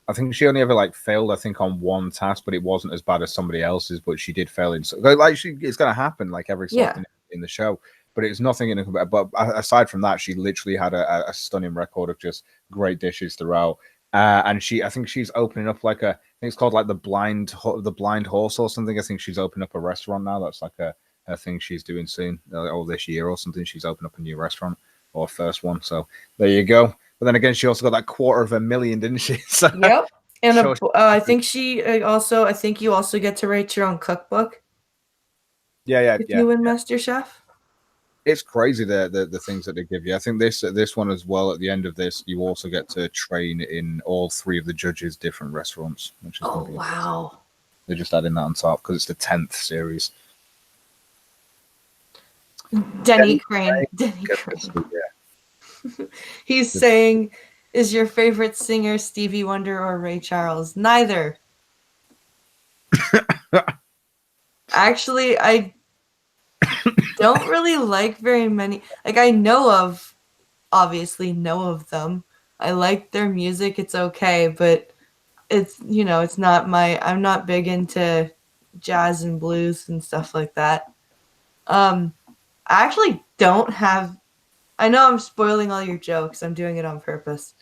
I think she only ever like failed, I think, on one task, but it wasn't as bad as somebody else's. But she did fail in like it's going to happen like every so often in the show. But it's nothing in a. But aside from that, she literally had a stunning record of just great dishes throughout. And I think she's opening up like I think it's called like the blind horse or something. I think she's opening up a restaurant now. That's like a thing she's doing soon, or this year or something. She's opened up a new restaurant or first one. So there you go. But then again, she also got that $250,000, didn't she? So, yep. And I think you also get to write your own cookbook. If you win MasterChef. It's crazy the things that they give you. I think this one as well. At the end of this, you also get to train in all 3 of the judges' different restaurants. Which is wow! They're just adding that on top because it's the 10th series. Denny Crane. He's saying, "Is your favorite singer Stevie Wonder or Ray Charles?" Neither. Actually, I don't really like very many. Like, I obviously know of them. I like their music. It's okay, but it's not I'm not big into jazz and blues and stuff like that. I actually don't have. I know I'm spoiling all your jokes. I'm doing it on purpose.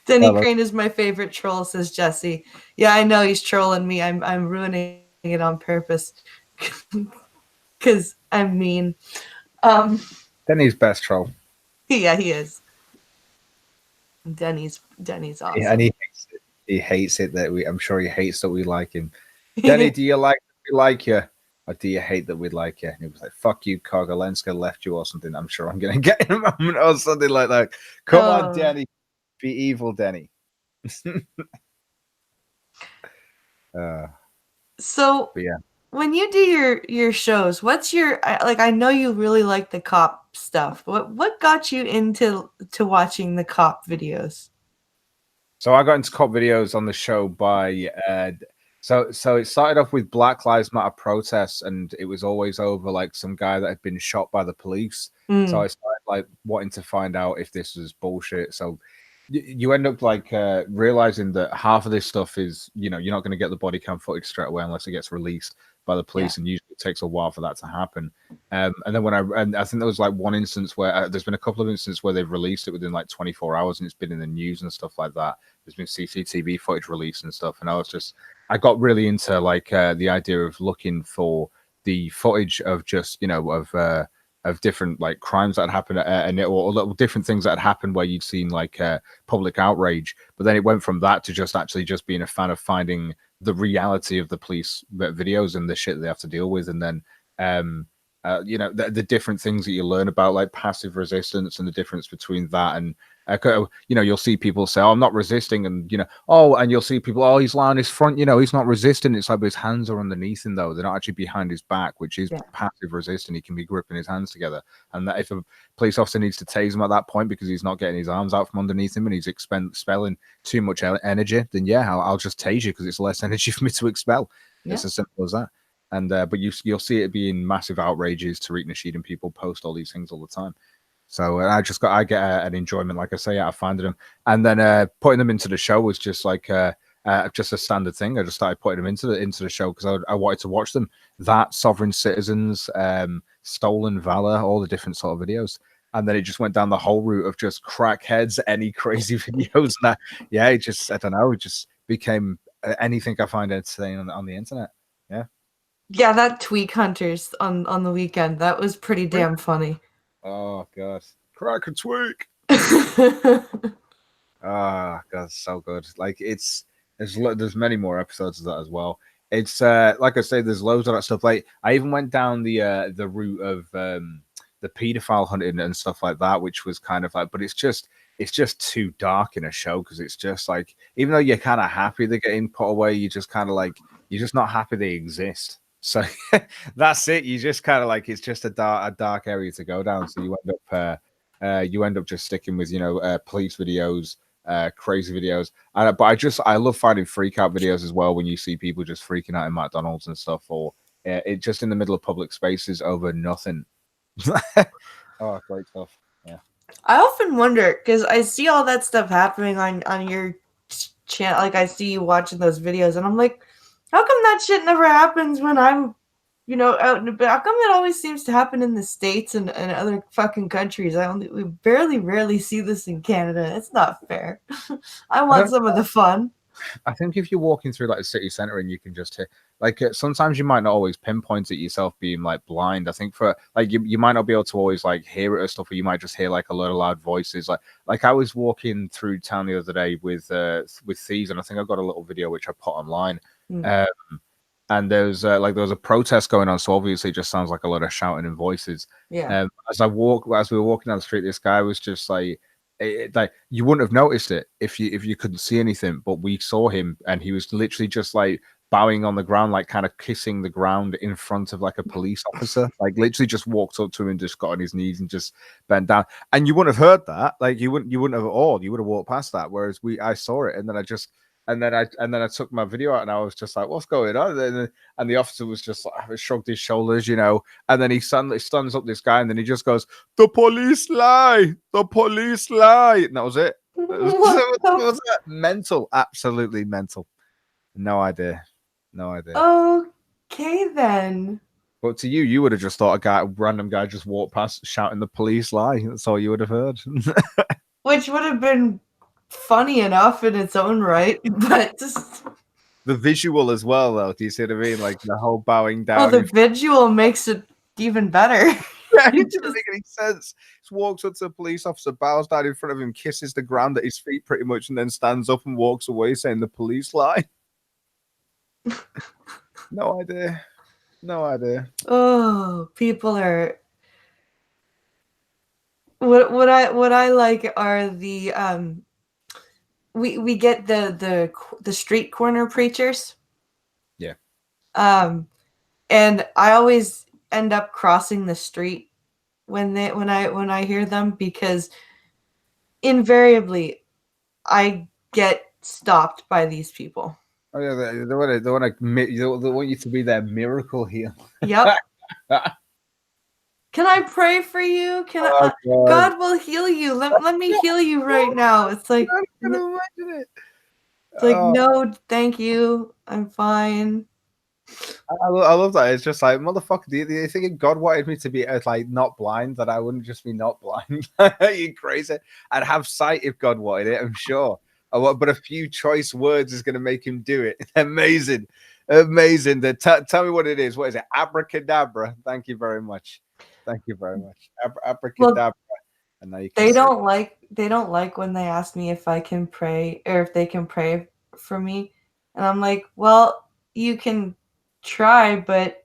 Denny Crane is my favorite troll, says Jesse. Yeah, I know he's trolling me. I'm ruining it on purpose because I'm mean. Denny's best troll. Yeah, he is. Denny's awesome. Yeah, and he hates it that I'm sure he hates that we like him. Denny, do you like that we like you? Or do you hate that we like you? And he was like, fuck you, Kogolenska left you or something. I'm sure I'm going to get in a moment or something like that. Come on, Denny. Be evil, Denny. So, when you do your shows, what's your, like, I know you really like the cop stuff. What got you into watching the cop videos? So I got into cop videos on the show by... So it started off with Black Lives Matter protests, and it was always over like some guy that had been shot by the police. So I started like wanting to find out if this was bullshit. So you end up like realizing that half of this stuff is, you're not going to get the body cam footage straight away unless it gets released by the police, and usually it takes a while for that to happen. And then I think there was like one instance where there's been a couple of instances where they've released it within like 24 hours, and it's been in the news and stuff like that. There's been CCTV footage released and stuff, and I got really into like the idea of looking for the footage of just of different like crimes that happened or different things that had happened where you'd seen like public outrage. But then it went from that to just being a fan of finding the reality of the police videos and the shit they have to deal with, and then the different things that you learn about like passive resistance and the difference between that and you'll see people say, oh, I'm not resisting, and and you'll see people, oh, he's lying on his front, he's not resisting. It's like, but his hands are underneath him though, they're not actually behind his back, which is passive resisting. He can be gripping his hands together, and that if a police officer needs to tase him at that point because he's not getting his arms out from underneath him and he's expelling too much energy, then I'll just tase you because it's less energy for me to expel. It's as simple as that. And but you'll see it being massive outrages. Tariq Nasheed and people post all these things all the time. So I get an enjoyment, like I say, out of finding them, and then putting them into the show was just like just a standard thing. I just started putting them into the show because I wanted to watch them. That Sovereign Citizens, Stolen Valor, all the different sort of videos. And then it just went down the whole route of just crackheads, any crazy videos. And it just, I don't know, it just became anything I find entertaining on the internet. Yeah. Yeah, that Tweak Hunters on the weekend, that was pretty damn funny. Oh, God. Crack and tweak. Ah, God, so good. Like there's many more episodes of that as well. It's like I say, there's loads of that stuff. Like I even went down the route of the pedophile hunting and stuff like that, which was kind of like, but it's just too dark in a show because it's just like, even though you're kind of happy they're getting put away, you just kind of like, you're just not happy they exist. So that's it. You just kind of like, it's just a dark area to go down. So you end up just sticking with police videos, crazy videos. But I love finding freak out videos as well when you see people just freaking out in McDonald's and stuff, or it just in the middle of public spaces over nothing. Oh, great stuff. Yeah. I often wonder because I see all that stuff happening on your channel. Like I see you watching those videos, and I'm like, how come that shit never happens when I'm, out and about? How come it always seems to happen in the States and other fucking countries? We rarely see this in Canada. It's not fair. I want some of the fun. I think if you're walking through like a city center and you can just hear, like sometimes you might not always pinpoint it yourself being like blind. I think for like you might not be able to always like hear it or stuff, or you might just hear like a lot of loud voices. Like I was walking through town the other day with thieves, and I think I got a little video which I put online. And there was a protest going on, so obviously it just sounds like a lot of shouting and voices. Yeah. As we were walking down the street, this guy was just like, like you wouldn't have noticed it if you couldn't see anything, but we saw him, and he was literally just like bowing on the ground, like kind of kissing the ground in front of like a police officer, like literally just walked up to him and just got on his knees and just bent down. And you wouldn't have heard that, like you wouldn't have at all. You would have walked past that. Whereas I saw it, and then I took my video out, and I was just like, "What's going on?" And the officer was just like, shrugged his shoulders, and then he suddenly stuns up this guy, and then he just goes, "The police lie, the police lie," and that was it. It was mental, absolutely mental. No idea. Okay then. But to you would have just thought a random guy just walked past shouting "the police lie." That's all you would have heard. Which would have been funny enough in its own right, but just the visual as well, though. Do you see what I mean? Like the whole bowing down. Oh, the visual makes it even better. Yeah, it doesn't make any sense. Just walks up to a police officer, bows down in front of him, kisses the ground at his feet pretty much, and then stands up and walks away saying the police lie. No idea. Oh, people are. What I like are the we get the street corner preachers. Yeah. And I always end up crossing the street when I hear them, because invariably I get stopped by these people. Oh yeah, they want you to be their miracle healer. Yep. Can I pray for you? God will heal you. Let me heal you right now. It's like, I can imagine it. It's like, no, thank you. I'm fine. I love that. It's just like, motherfucker, do you think if God wanted me to be like not blind, that I wouldn't just be not blind? Are you crazy? I'd have sight if God wanted it, I'm sure. But a few choice words is going to make him do it. Amazing. Tell me what it is. What is it? Abracadabra. Thank you very much. Abracadabra. Well, and now you can they don't like when they ask me if I can pray, or if they can pray for me. And I'm like, well, you can try, but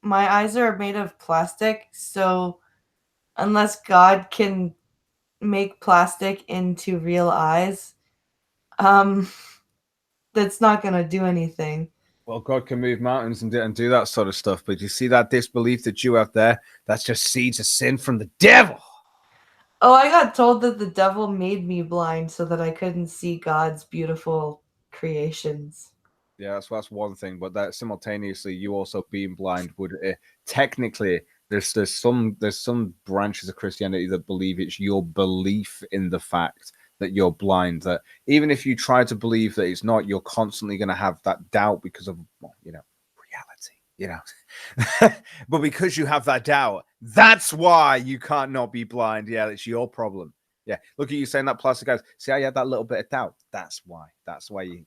my eyes are made of plastic, so unless God can make plastic into real eyes, that's not going to do anything. Well, God can move mountains and do that sort of stuff, but you see that disbelief that you have there, that's just seeds of sin from the devil. Oh, I got told that the devil made me blind so that I couldn't see God's beautiful creations. Yeah, that's one thing, but that simultaneously, you also being blind would technically there's some branches of Christianity that believe it's your belief in the fact that you're blind. That even if you try to believe that it's not, you're constantly going to have that doubt because of, well, reality. But because you have that doubt, that's why you can't not be blind. Yeah, it's your problem. Yeah, look at you saying that plastic guys. See how you had that little bit of doubt? That's why. That's why you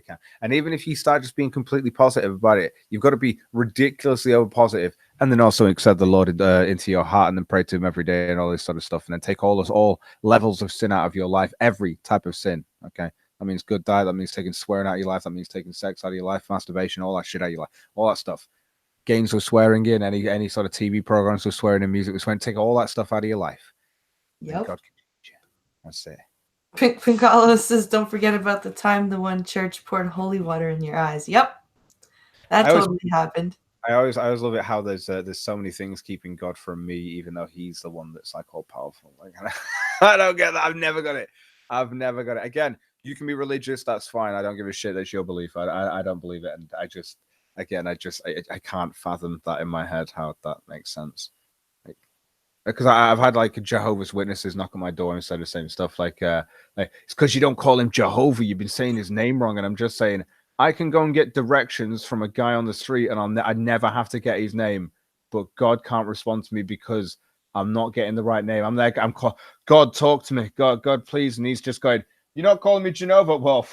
can. And even if you start just being completely positive about it, you've got to be ridiculously over positive, and then also accept the Lord into your heart, and then pray to Him every day, and all this sort of stuff, and then take all levels of sin out of your life, every type of sin. Okay, that means good diet. That means taking swearing out of your life. That means taking sex out of your life, masturbation, all that shit out of your life, all that stuff. Games with swearing in, any sort of TV programs with swearing in, music with swearing. Take all that stuff out of your life. Yep. God can teach you. That's it. Pinkalo says, "Don't forget about the time the one church poured holy water in your eyes." Yep, that totally happened. I always love it how there's so many things keeping God from me, even though He's the one that's like all powerful. Like I don't get that. I've never got it. Again, you can be religious. That's fine. I don't give a shit. That's your belief. I don't believe it, and I can't fathom that in my head how that makes sense. Because I've had like Jehovah's Witnesses knock on my door and say the same stuff. Like it's because you don't call him Jehovah. You've been saying his name wrong. And I'm just saying, I can go and get directions from a guy on the street, and I never have to get his name. But God can't respond to me because I'm not getting the right name. God, talk to me. God, please. And He's just going, "You're not calling me Jehovah." Well,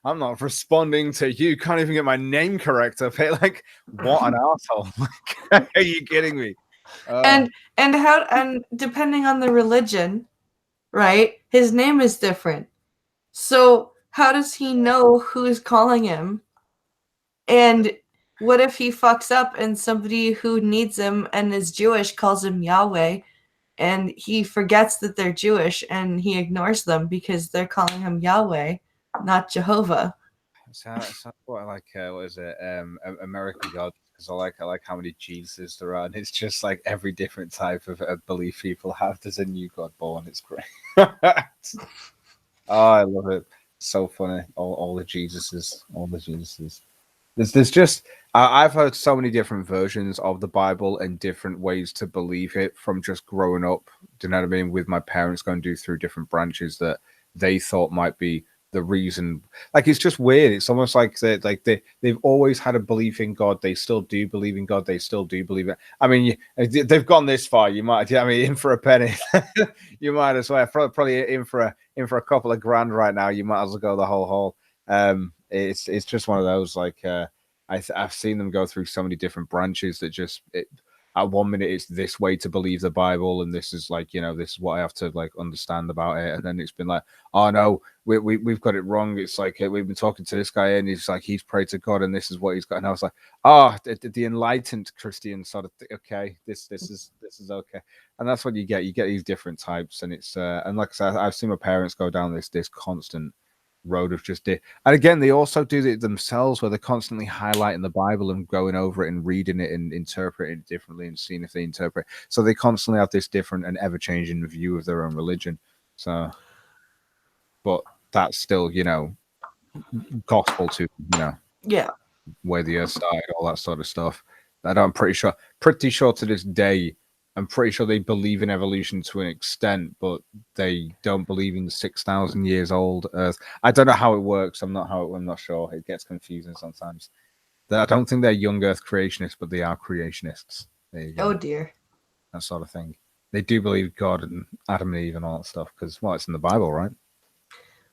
I'm not responding to you. Can't even get my name correct. Okay, like what an asshole! Are you kidding me? And depending on the religion, right? His name is different. So how does he know who's calling him? And what if he fucks up and somebody who needs him and is Jewish calls him Yahweh, and he forgets that they're Jewish and he ignores them because they're calling him Yahweh, not Jehovah? So what I like, what is it? American God. Because I like how many Jesuses there are, and it's just like every different type of belief people have. There's a new God born. It's great. Oh, I love it. So funny. All the Jesuses. There's just I've heard so many different versions of the Bible and different ways to believe it from just growing up. Do you know what I mean? With my parents going through different branches that they thought might be the reason. Like it's just weird. It's almost like they've always had a belief in God. They still do believe in God. They still do believe it. I mean, they've gone this far. You might, I mean, in for a penny, you might as well. Probably in for a couple of grand right now. You might as well go the whole haul. It's just one of those like I've seen them go through so many different branches that just at 1 minute it's this way to believe the Bible, and this is like, this is what I have to like understand about it, and then it's been like, oh no, we've got it wrong. It's like we've been talking to this guy and he's like he's prayed to God and this is what he's got, and I was like, the enlightened Christian sort of okay, this is okay. And that's what you get these different types, and it's and like I said, I've seen my parents go down this constant road of just it. And again, they also do it themselves where they're constantly highlighting the Bible and going over it and reading it and interpreting it differently and seeing if they interpret. So they constantly have this different and ever-changing view of their own religion. So, but that's still, gospel to, Yeah. where the earth started, all that sort of stuff. That I'm pretty sure to this day, I'm pretty sure they believe in evolution to an extent, but they don't believe in the 6,000 years old Earth. I don't know how it works. I'm not sure. It gets confusing sometimes. I don't think they're young Earth creationists, but they are creationists. There you go. Oh dear. That sort of thing. They do believe God and Adam and Eve and all that stuff because, well, it's in the Bible, right?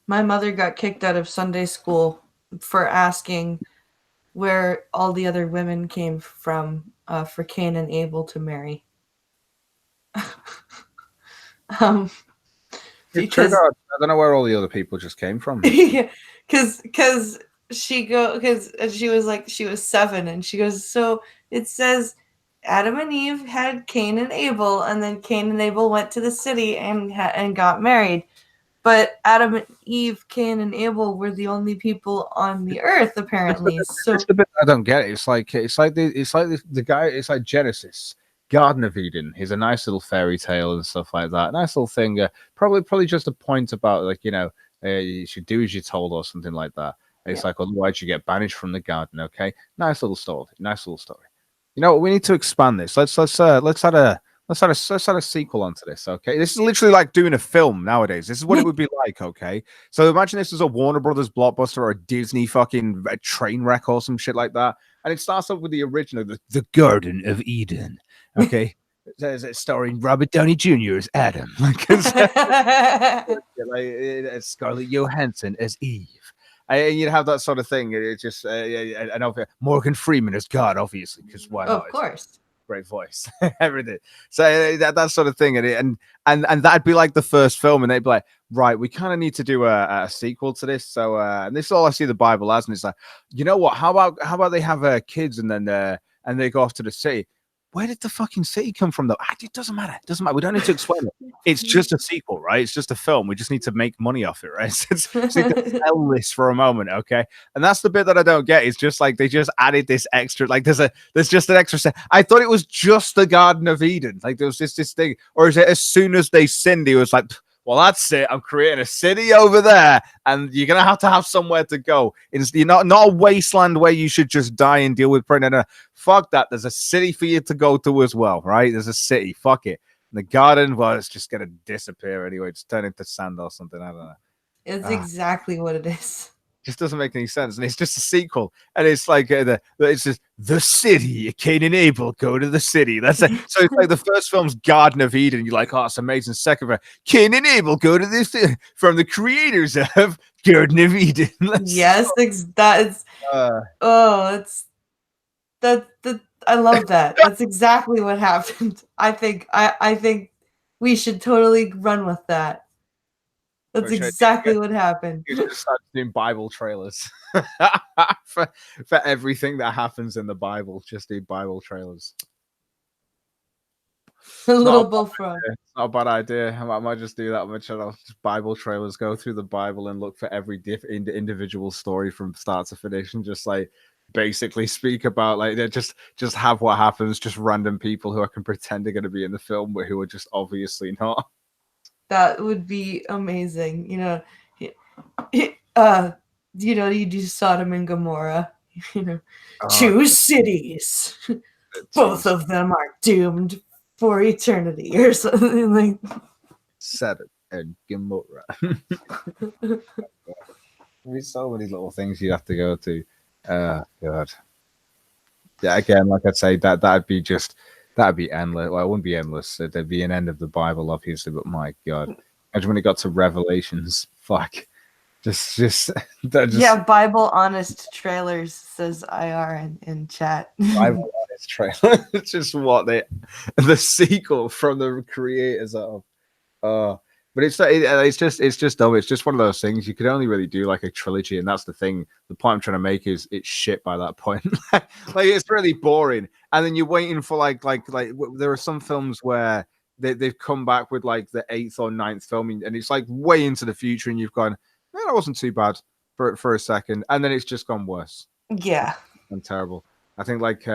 My mother got kicked out of Sunday school for asking where all the other women came from for Cain and Abel to marry. Because I don't know where all the other people just came from. Yeah, because she was like, she was 7 and she goes, so it says Adam and Eve had Cain and Abel, and then Cain and Abel went to the city and got married. But Adam and Eve, Cain and Abel were the only people on the earth, apparently. So it's the bit I don't get. It's like the guy. It's like Genesis. Garden of Eden is a nice little fairy tale and stuff like that. Nice little thing. Probably just a point about like you should do as you're told or something like that. It's like otherwise you get banished from the garden. Okay, nice little story. Nice little story. You know what? We need to expand this. Let's add let's add a sequel onto this, okay? This is literally like doing a film nowadays. This is what it would be like, okay? So imagine this is a Warner Brothers blockbuster or a Disney fucking train wreck or some shit like that. And it starts off with the original, the Garden of Eden, okay? It's starring Robert Downey Jr. as Adam, like, Scarlett Johansson as Eve. And you'd have that sort of thing. It's just, I know Morgan Freeman as God, obviously, because why not? Of course. Great voice, everything. So that sort of thing, and that'd be like the first film, and they'd be like, right, we kind of need to do a sequel to this. So, and this is all I see the Bible as, and it's like, you know what? How about they have kids, and then and they go off to the city. Where did the fucking city come from, though? It doesn't matter. It doesn't matter. We don't need to explain it. It's just a sequel, right? It's just a film. We just need to make money off it, right? So sell this for a moment, okay? And that's the bit that I don't get. It's just like they just added this extra. Like there's just an extra. I thought it was just the Garden of Eden. Like there was just this thing, or is it as soon as they sinned, he was like, well, that's it. I'm creating a city over there, and you're gonna have to have somewhere to go. You're not a wasteland where you should just die and deal with predator. Fuck that. There's a city for you to go to as well, right? There's a city. Fuck it. And the garden, well, it's just gonna disappear anyway. Just turn into sand or something. I don't know. It's exactly what it is. Just doesn't make any sense, and it's just a sequel, and it's like it's just the city. Cain and Abel go to the city. That's it. So it's like the first film's Garden of Eden. You're like, oh, it's amazing. Second one, Cain and Abel go to this from the creators of Garden of Eden. Yes, that is. It's that. I love that. That's exactly what happened. I think we should totally run with that. That's exactly what happened. You just start doing Bible trailers for everything that happens in the Bible. Just do Bible trailers. A little bullfrog. It's not a bad idea. I might just do that on my channel. Just Bible trailers. Go through the Bible and look for every individual story from start to finish, and just like basically speak about like just have what happens. Just random people who I can pretend are going to be in the film, but who are just obviously not. That would be amazing. You do Sodom and Gomorrah. Two cities. Both of them are doomed for eternity, or something like. Sodom and Gomorrah. There's so many little things you have to go to. God. Yeah, again, like I'd say, that'd be endless. Well, it wouldn't be endless. There'd be an end of the Bible, obviously, but my God. Imagine when it got to Revelations. Fuck. Just yeah, Bible Honest Trailers, says IR in chat. Bible Honest Trailer. It's just the sequel from the creators of. But it's just dumb. It's just one of those things. You could only really do like a trilogy, and that's the thing. The point I'm trying to make is it's shit by that point. Like it's really boring. And then you're waiting for like there are some films where they've come back with like the 8th or 9th filming, and it's like way into the future, and you've gone, that wasn't too bad for a second, and then it's just gone worse. Yeah, and terrible. I think like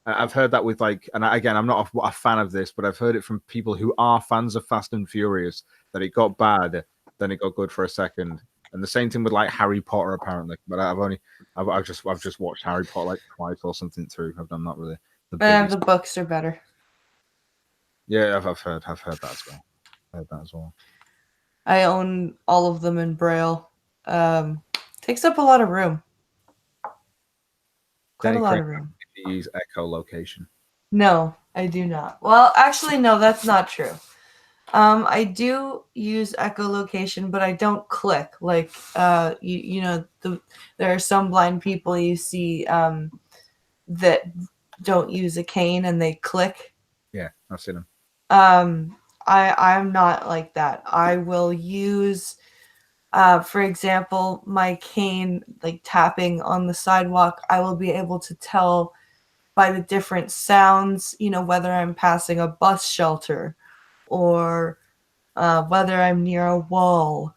I've heard that with like, and again, I'm not a fan of this, but I've heard it from people who are fans of Fast and Furious that it got bad, then it got good for a second, and the same thing with like Harry Potter apparently. But I've just watched Harry Potter like twice or something through. I've done that really. The books are better. Yeah, I've heard that as well. I own all of them in Braille. Takes up a lot of room. Quite a lot of room. Use echolocation. No, I do not. Well, actually, no, that's not true. I do use echolocation, but I don't click. Like, there are some blind people you see that don't use a cane and they click. Yeah, I've seen them. I'm not like that. I will use, for example, my cane, like tapping on the sidewalk. I will be able to tell by the different sounds, whether I'm passing a bus shelter or whether I'm near a wall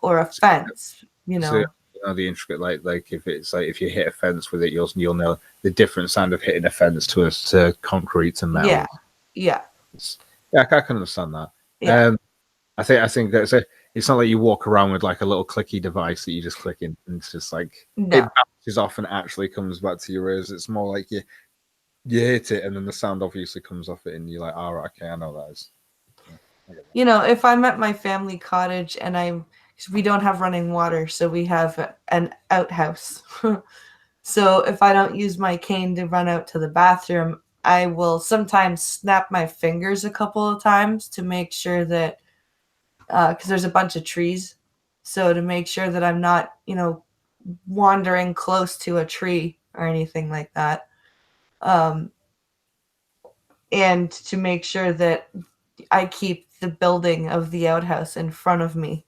or a fence, So, the intricate, like if it's like if you hit a fence with it, you'll know the different sound of hitting a fence to concrete to metal. Yeah. Yeah, I can understand that. Yeah. I think that's it. It's not like you walk around with like a little clicky device that you just click in, and it's just like it bounces off and actually comes back to your ears. It's more like You hit it, and then the sound obviously comes off it, and you're like, all right, okay, I know that is. You know, if I'm at my family cottage and cause we don't have running water, so we have an outhouse. So if I don't use my cane to run out to the bathroom, I will sometimes snap my fingers a couple of times to make sure that, because there's a bunch of trees. So to make sure that I'm not, you know, wandering close to a tree or anything like that. Um, and to make sure that I keep the building of the outhouse in front of me.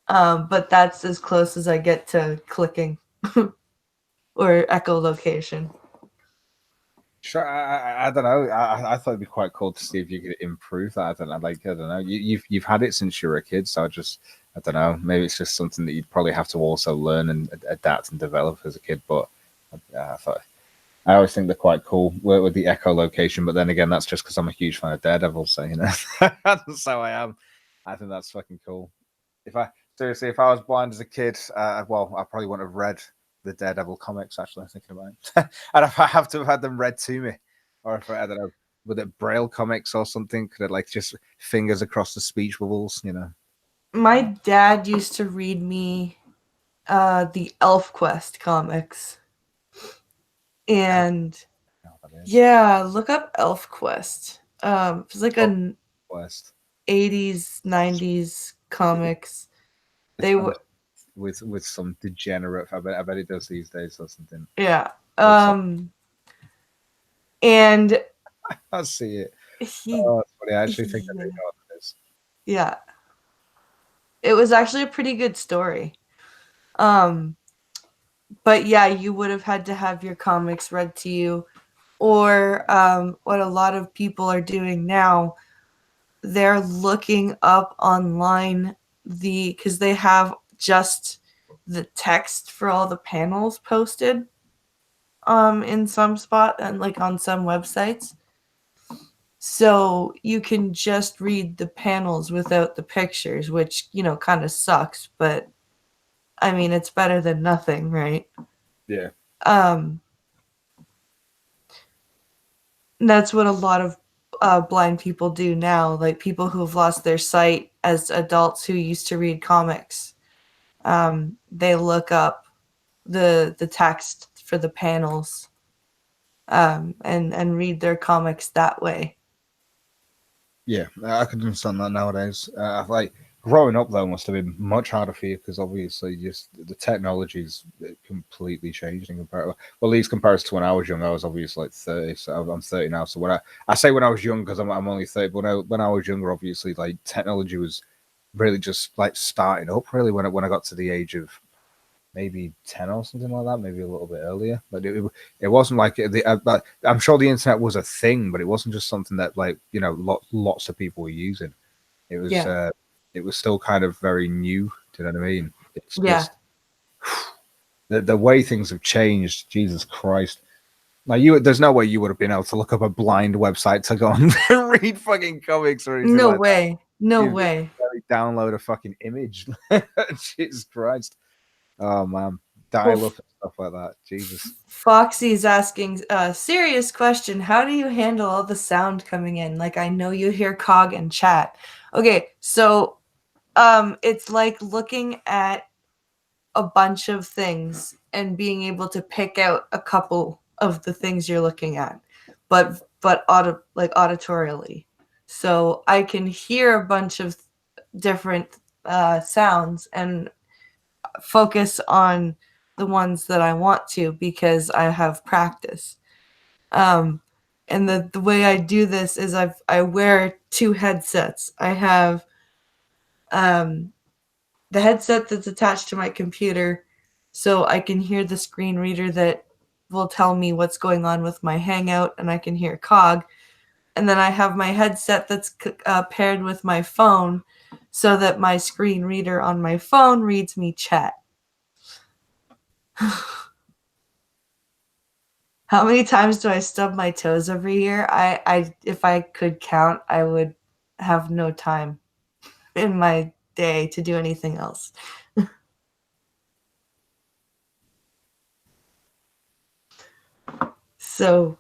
But that's as close as I get to clicking or echolocation. Sure, I don't know. I thought it'd be quite cool to see if you could improve that. I don't know. Like, I don't know. You've had it since you were a kid, so I don't know. Maybe it's just something that you'd probably have to also learn and adapt and develop as a kid. But I thought I always think they're quite cool with the echolocation. But then again, that's just because I'm a huge fan of Daredevil, so you know, so I am. I think that's fucking cool. If I seriously, if I was blind as a kid, well, I probably wouldn't have read the Daredevil comics. Actually, I'm thinking about it, and if I have to have had them read to me, or if I don't know, with it Braille comics or something, could it like just fingers across the speech bubbles, you know? My dad used to read me the ElfQuest comics. And yeah, look up ElfQuest. It's like an West 80s, 90s comics. They were with some degenerate. I bet it does these days or something. yeah. And I see it. he, That's funny. I actually think I do know what it is. yeah. It was actually a pretty good story. But yeah, you would have had to have your comics read to you. Or what a lot of people are doing now, they're looking up online because they have just the text for all the panels posted in some spot and like on some websites. So you can just read the panels without the pictures, which, you know, kind of sucks, but I mean, it's better than nothing, right? Yeah. That's what a lot of blind people do now, like people who have lost their sight as adults who used to read comics. They look up the text for the panels and read their comics that way. Yeah, I could understand that nowadays. Like growing up though must have been much harder for you because obviously just the technology's completely changed in comparison. Well, at least compared to when I was young, I was obviously like 30, so I'm 30 now. So I say when I was young because I'm only 30, but when I was younger, obviously like technology was really just like starting up. Really, when I got to the age of maybe 10 or something like that, maybe a little bit earlier. But it wasn't like I'm sure the internet was a thing, but it wasn't just something that like, you know, lots of people were using. It was, Yeah. it was still kind of very new. Do you know what I mean? It's Yeah. just the way things have changed. Jesus Christ. Like there's no way you would have been able to look up a blind website to go and read fucking comics or anything No like way. No that. way. Download a fucking image. Jesus Christ. Oh man, Well, dial up and stuff like that. Jesus. Foxy's asking a serious question. How do you handle all the sound coming in? Like I know you hear Cog and chat. Okay, so it's like looking at a bunch of things and being able to pick out a couple of the things you're looking at, but auditorially. So I can hear a bunch of different sounds and focus on the ones that I want to because I have practice. Um, and the way I do this is I wear two headsets. I have the headset that's attached to my computer so I can hear the screen reader that will tell me what's going on with my Hangout and I can hear Cog. And then I have my headset that's paired with my phone so that my screen reader on my phone reads me chat. How many times do I stub my toes every year? I if I could count, I would have no time in my day to do anything else. So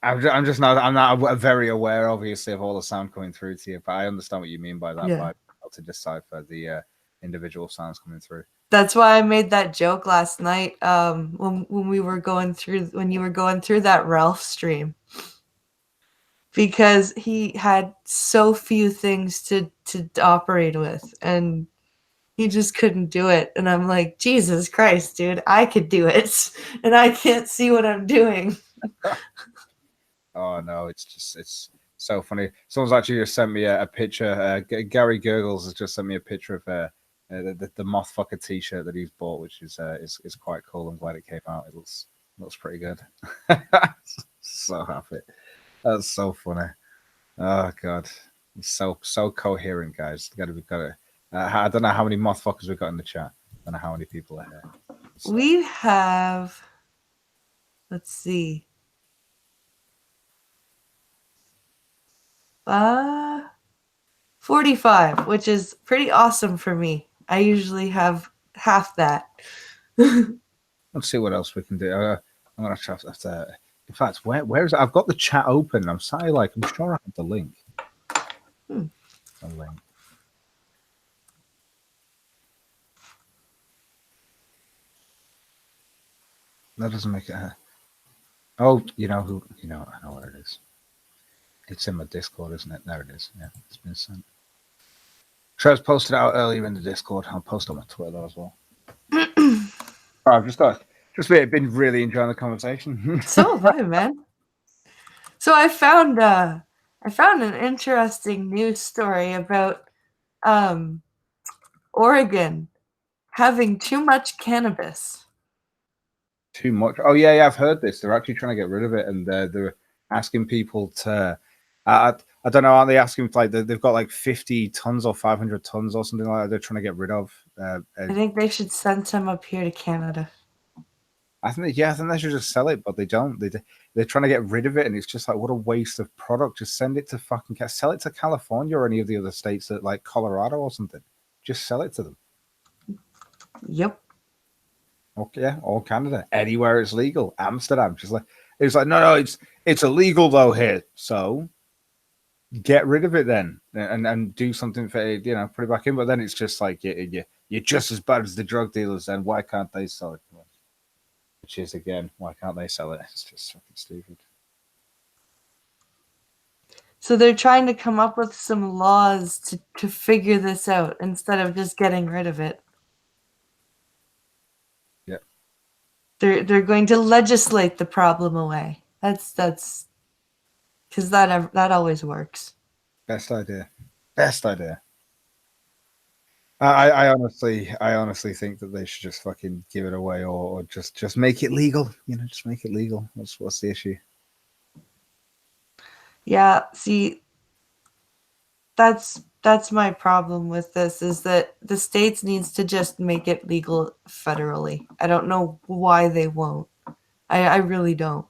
I'm just not. I'm not very aware, obviously, of all the sound coming through to you, but I understand what you mean by that. Yeah. By how to decipher the individual sounds coming through. That's why I made that joke last night. When we were going through when you were going through that Ralph stream, because he had so few things to operate with, and he just couldn't do it. And I'm like, Jesus Christ, dude, I could do it, and I can't see what I'm doing. Oh no, it's so funny. Someone's actually just sent me a picture. Gary Gurgles has just sent me a picture of the Mothfucker T-shirt that he's bought, which is quite cool. I'm glad it came out. It looks pretty good. So happy. That's so funny. Oh god, it's so coherent, guys. Got to. I don't know how many Mothfuckers we've got in the chat. I don't know how many people are here. So. We have. Let's see. 45, which is pretty awesome for me. I usually have half that. Let's see what else we can do. I'm gonna have to. In fact, where is it? I've got the chat open. I'm sorry, I'm sure I have the link. The link. That doesn't make it. Oh, I know where it is. It's in my Discord, isn't it? There it is. Yeah, it's been sent. Trev's posted out earlier in the Discord. I'll post on my Twitter as well. I've just been really enjoying the conversation. So have I, man. So I found an interesting news story about Oregon having too much cannabis. Too much. Oh yeah, I've heard this. They're actually trying to get rid of it, and they're asking people to. I don't know. Aren't they asking they've got 50 tons or 500 tons or something like that? They're trying to get rid of. I think they should send some up here to Canada. I think they should just sell it, but they don't. They're trying to get rid of it, and it's just what a waste of product. Just send it to sell it to California or any of the other states that Colorado or something. Just sell it to them. Yep. Okay, yeah, or Canada, anywhere it's legal. Amsterdam, it's no, it's illegal though here. So get rid of it then, and do something for put it back in. But then it's just you're just as bad as the drug dealers. Then why can't they sell it? Which is again, why can't they sell it? It's just fucking stupid. So they're trying to come up with some laws to figure this out instead of just getting rid of it. Yeah. They're going to legislate the problem away. That's because that always works. Best idea. I honestly think that they should just fucking give it away or just make it legal. Just make it legal. What's the issue? Yeah, see, that's my problem with this is that the states needs to just make it legal federally. I don't know why they won't. I really don't.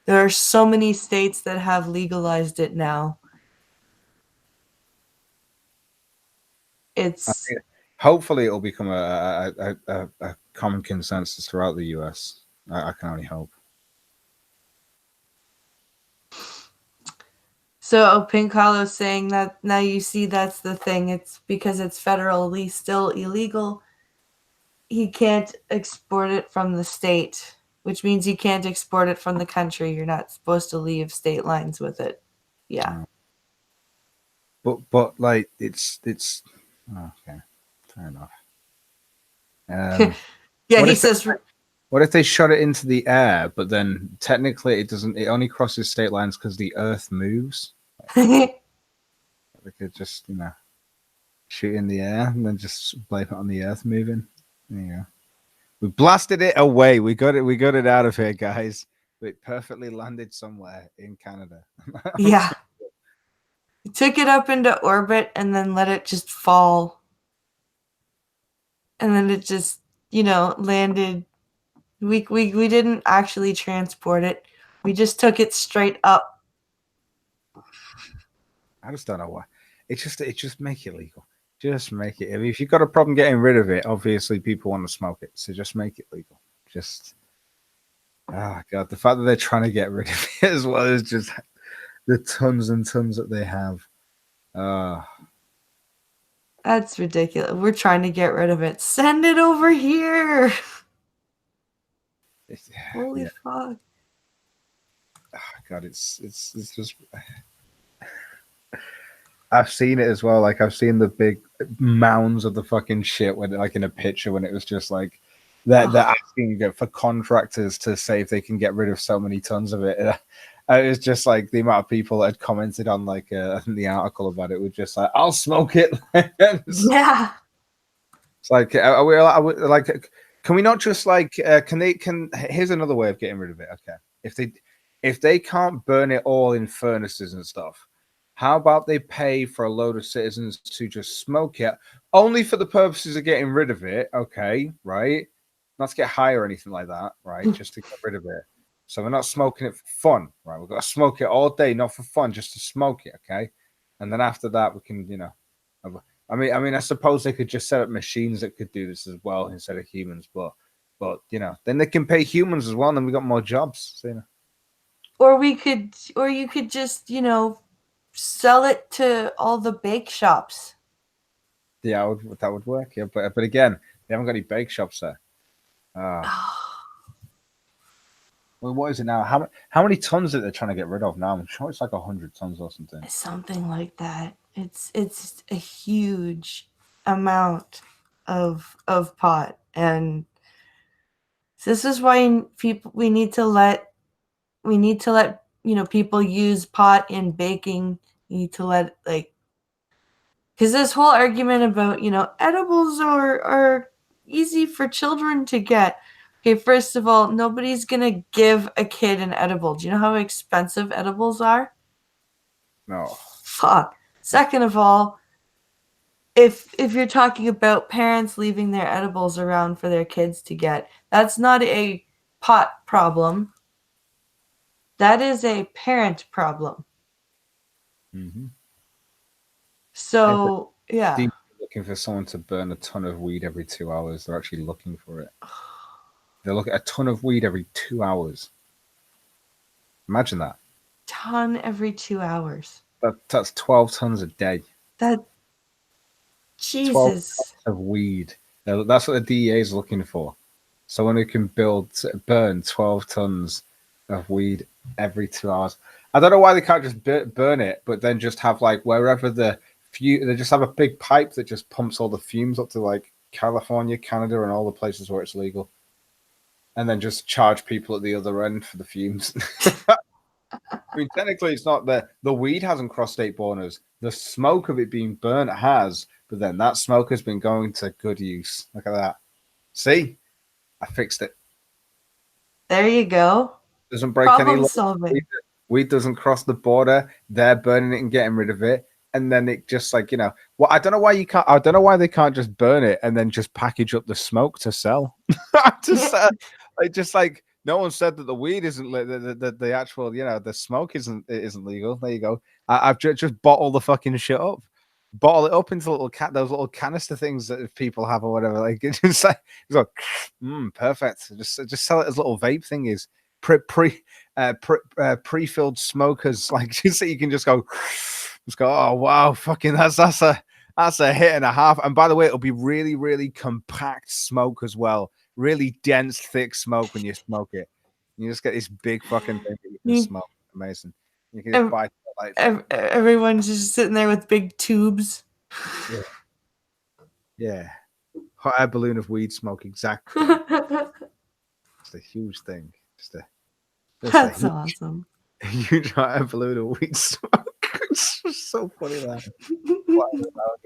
There are so many states that have legalized it now. Hopefully it'll become a common consensus throughout the US. I can only hope. So Pink Hollow's saying that now you see that's the thing. It's because it's federally still illegal. He can't export it from the state, which means you can't export it from the country. You're not supposed to leave state lines with it. Yeah. But it's okay. Fair enough. Yeah, he says. What if they shot it into the air, but then technically it doesn't? It only crosses state lines because the Earth moves. They could just shoot in the air and then just blame it on the Earth moving. There you go. We blasted it away. We got it out of here, guys. It perfectly landed somewhere in Canada. Yeah. We took it up into orbit and then let it just fall. And then it just, landed. We didn't actually transport it. We just took it straight up. I just don't know why. It just make it legal. Just make it. I mean, if you've got a problem getting rid of it, obviously people want to smoke it. So just make it legal. Just Oh god, the fact that they're trying to get rid of it as well is just the tons and tons that they have. That's ridiculous. We're trying to get rid of it. Send it over here. Holy Yeah. fuck. Oh, god, it's just. I've seen it as well. Like I've seen the big mounds of the fucking shit when, like, in a picture when it was just like they're asking for contractors to say if they can get rid of so many tons of it. It was just like the amount of people that had commented on like I think the article about it was just like, "I'll smoke it." Yeah. It's like, are we like, can we not just like, here's another way of getting rid of it. Okay, if they can't burn it all in furnaces and stuff, how about they pay for a load of citizens to just smoke it, only for the purposes of getting rid of it? Okay, right? Not to get high or anything like that, right? Just to get rid of it. So we're not smoking it for fun, right? We've got to smoke it all day, not for fun, just to smoke it, okay? And then after that, we can, I mean, I suppose they could just set up machines that could do this as well instead of humans, but then they can pay humans as well, and then we got more jobs. So, Or you could just, sell it to all the bake shops. Yeah, that would work. Yeah, but again, they haven't got any bake shops there. Well, what is it now? How many tons are they trying to get rid of now? I'm sure it's like 100 tons or something. Something like that. It's a huge amount of pot, and this is why we need to let people use pot in baking. You need to let, like, because this whole argument about edibles are easy for children to get. Okay, first of all, nobody's gonna give a kid an edible. Do you know how expensive edibles are? No. Fuck. Second of all, if you're talking about parents leaving their edibles around for their kids to get, that's not a pot problem. That is a parent problem. Mm-hmm. So, yeah. Looking for someone to burn a ton of weed every 2 hours. They're actually looking for it. They look at a ton of weed every 2 hours. Imagine that. Ton every 2 hours. That's 12 tons a day. That, Jesus. 12 tons of weed. That's what the DEA is looking for. Someone who can burn 12 tons of weed every 2 hours. I don't know why they can't just burn it, but then just have, like, wherever they just have a big pipe that just pumps all the fumes up to, like, California, Canada, and all the places where it's legal. And then just charge people at the other end for the fumes. I mean, technically, it's not the weed hasn't crossed state borders. The smoke of it being burnt has, but then that smoke has been going to good use. Look at that. See? I fixed it. There you go. Doesn't break Problem any law. solving. Weed doesn't cross the border. They're burning it and getting rid of it. And then it just, like, well, I don't know why they can't just burn it and then just package up the smoke to sell. Like, no one said that the weed isn't the actual, the smoke isn't legal. There you go. I've just bottle the fucking shit up, bottle it up into those little canister things that people have or whatever. Like, it's just like, perfect. Just sell it as little vape thingies, pre-filled smokers, like, just so you can just go. Oh wow, fucking that's a hit and a half. And by the way, it'll be really, really compact smoke as well. Really dense, thick smoke when you smoke it. You just get this big fucking thing that you can smoke. Amazing. You can just buy like everyone's just sitting there with big tubes. Yeah. Hot air balloon of weed smoke, exactly. It's a huge thing. That's awesome. A huge hot air balloon of weed smoke. It's so funny that.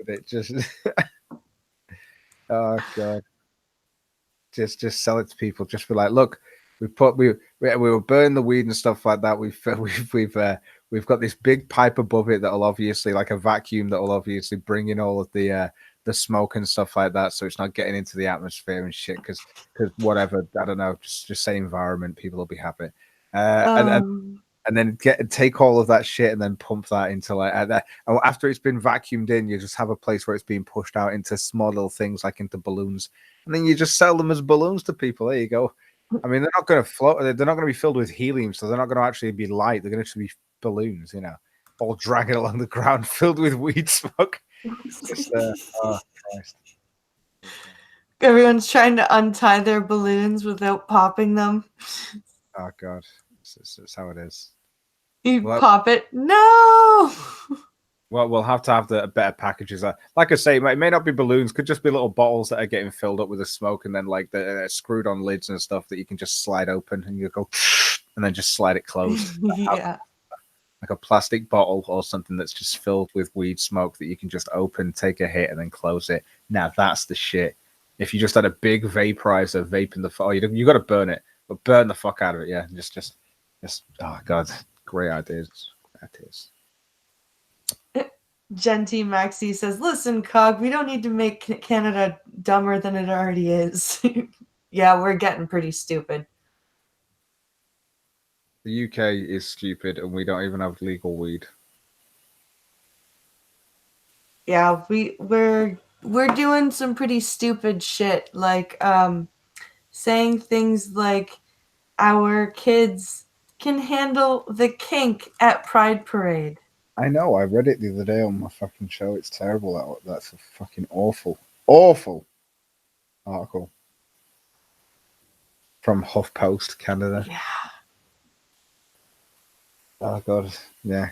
It just oh god. Just sell it to people. Just be like, look, we were burning the weed and stuff like that. We've got this big pipe above it that'll obviously, like a vacuum, that will obviously bring in all of the smoke and stuff like that, so it's not getting into the atmosphere and shit. Because whatever, I don't know, just say environment, people will be happy. And then take all of that shit and then pump that into that. And after it's been vacuumed in, you just have a place where it's being pushed out into small little things, like into balloons, and then you just sell them as balloons to people. There you go. I mean, they're not going to float. They're not going to be filled with helium, so they're not going to actually be light. They're going to be balloons, all dragging along the ground, filled with weed smoke. Just, oh Christ! Everyone's trying to untie their balloons without popping them. Oh God, it's how it is. You Well, pop it. No. Well, we'll have to have the better packages. Like I say, it may not be balloons; could just be little bottles that are getting filled up with the smoke, and then like the screwed on lids and stuff that you can just slide open, and you go, and then just slide it closed. Yeah. Like a plastic bottle or something that's just filled with weed smoke that you can just open, take a hit, and then close it. Now that's the shit. If you just had a big vaporizer vaping the fuck, you got to burn it, but burn the fuck out of it. Yeah, just. Oh God, great ideas. Great ideas. Genty Maxi says, "Listen, Cog, we don't need to make Canada dumber than it already is." Yeah, we're getting pretty stupid. The UK is stupid, and we don't even have legal weed. Yeah, we're doing some pretty stupid shit, like saying things like our kids can handle the kink at Pride Parade. I know. I read it the other day on my fucking show. It's terrible. That's a fucking awful article from HuffPost, Canada. Yeah. Oh God, yeah.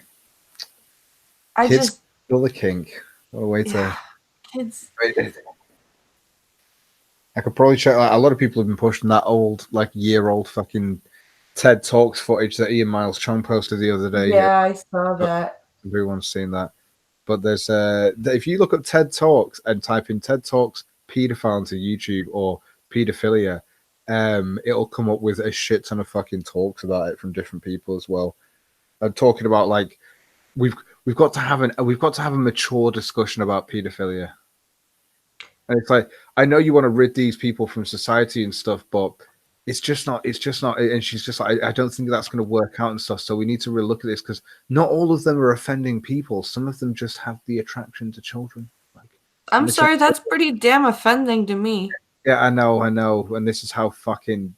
I Kids just feel the kink. What a way to. Kids. I could probably check. Like, a lot of people have been pushing that old, like year-old fucking TED Talks footage that Ian Miles Chung posted the other day. Yeah, I saw that. Everyone's seen that. But there's if you look at TED Talks and type in TED Talks pedophile into YouTube or pedophilia, it'll come up with a shit ton of fucking talks about it from different people as well. I'm talking about like we've got to have a mature discussion about pedophilia. And it's like, I know you want to rid these people from society and stuff, but it's just not. And she's just like, I don't think that's going to work out and stuff. So we need to really look at this because not all of them are offending people. Some of them just have the attraction to children. I'm sorry, that's pretty damn offending to me. Yeah, I know. And this is how fucking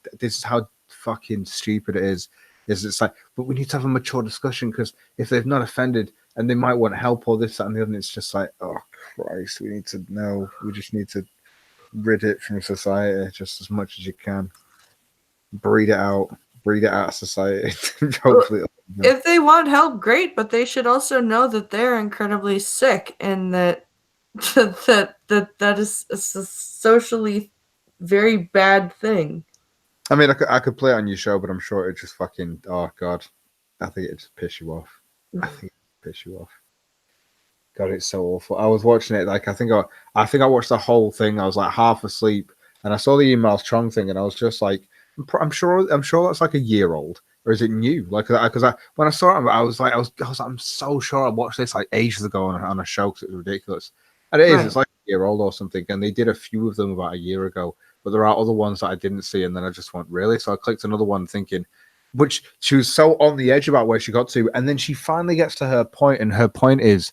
stupid it is. It's like, but we need to have a mature discussion because if they've not offended and they might want help or this, that, and the other, it's just like, oh Christ, we need to know. We just need to rid it from society just as much as you can. Breed it out of society. Hopefully, if they want help, great, but they should also know that they're incredibly sick and that that is a socially very bad thing. I mean, I could play it on your show, but I'm sure it just fucking. Oh God, I think it just piss you off. God, it's so awful. I was watching it like I think I watched the whole thing. I was like half asleep, and I saw the Email Strong thing, and I was just like, I'm sure that's like a year old, or is it new? Like, because when I saw it, I was like, I'm so sure I watched this like ages ago on a show because it was ridiculous, and it is. Right. It's like a year old or something, and they did a few of them about a year ago, but there are other ones that I didn't see, and then I just went really. So I clicked another one, thinking. Which she was so on the edge about where she got to, and then she finally gets to her point, and her point is,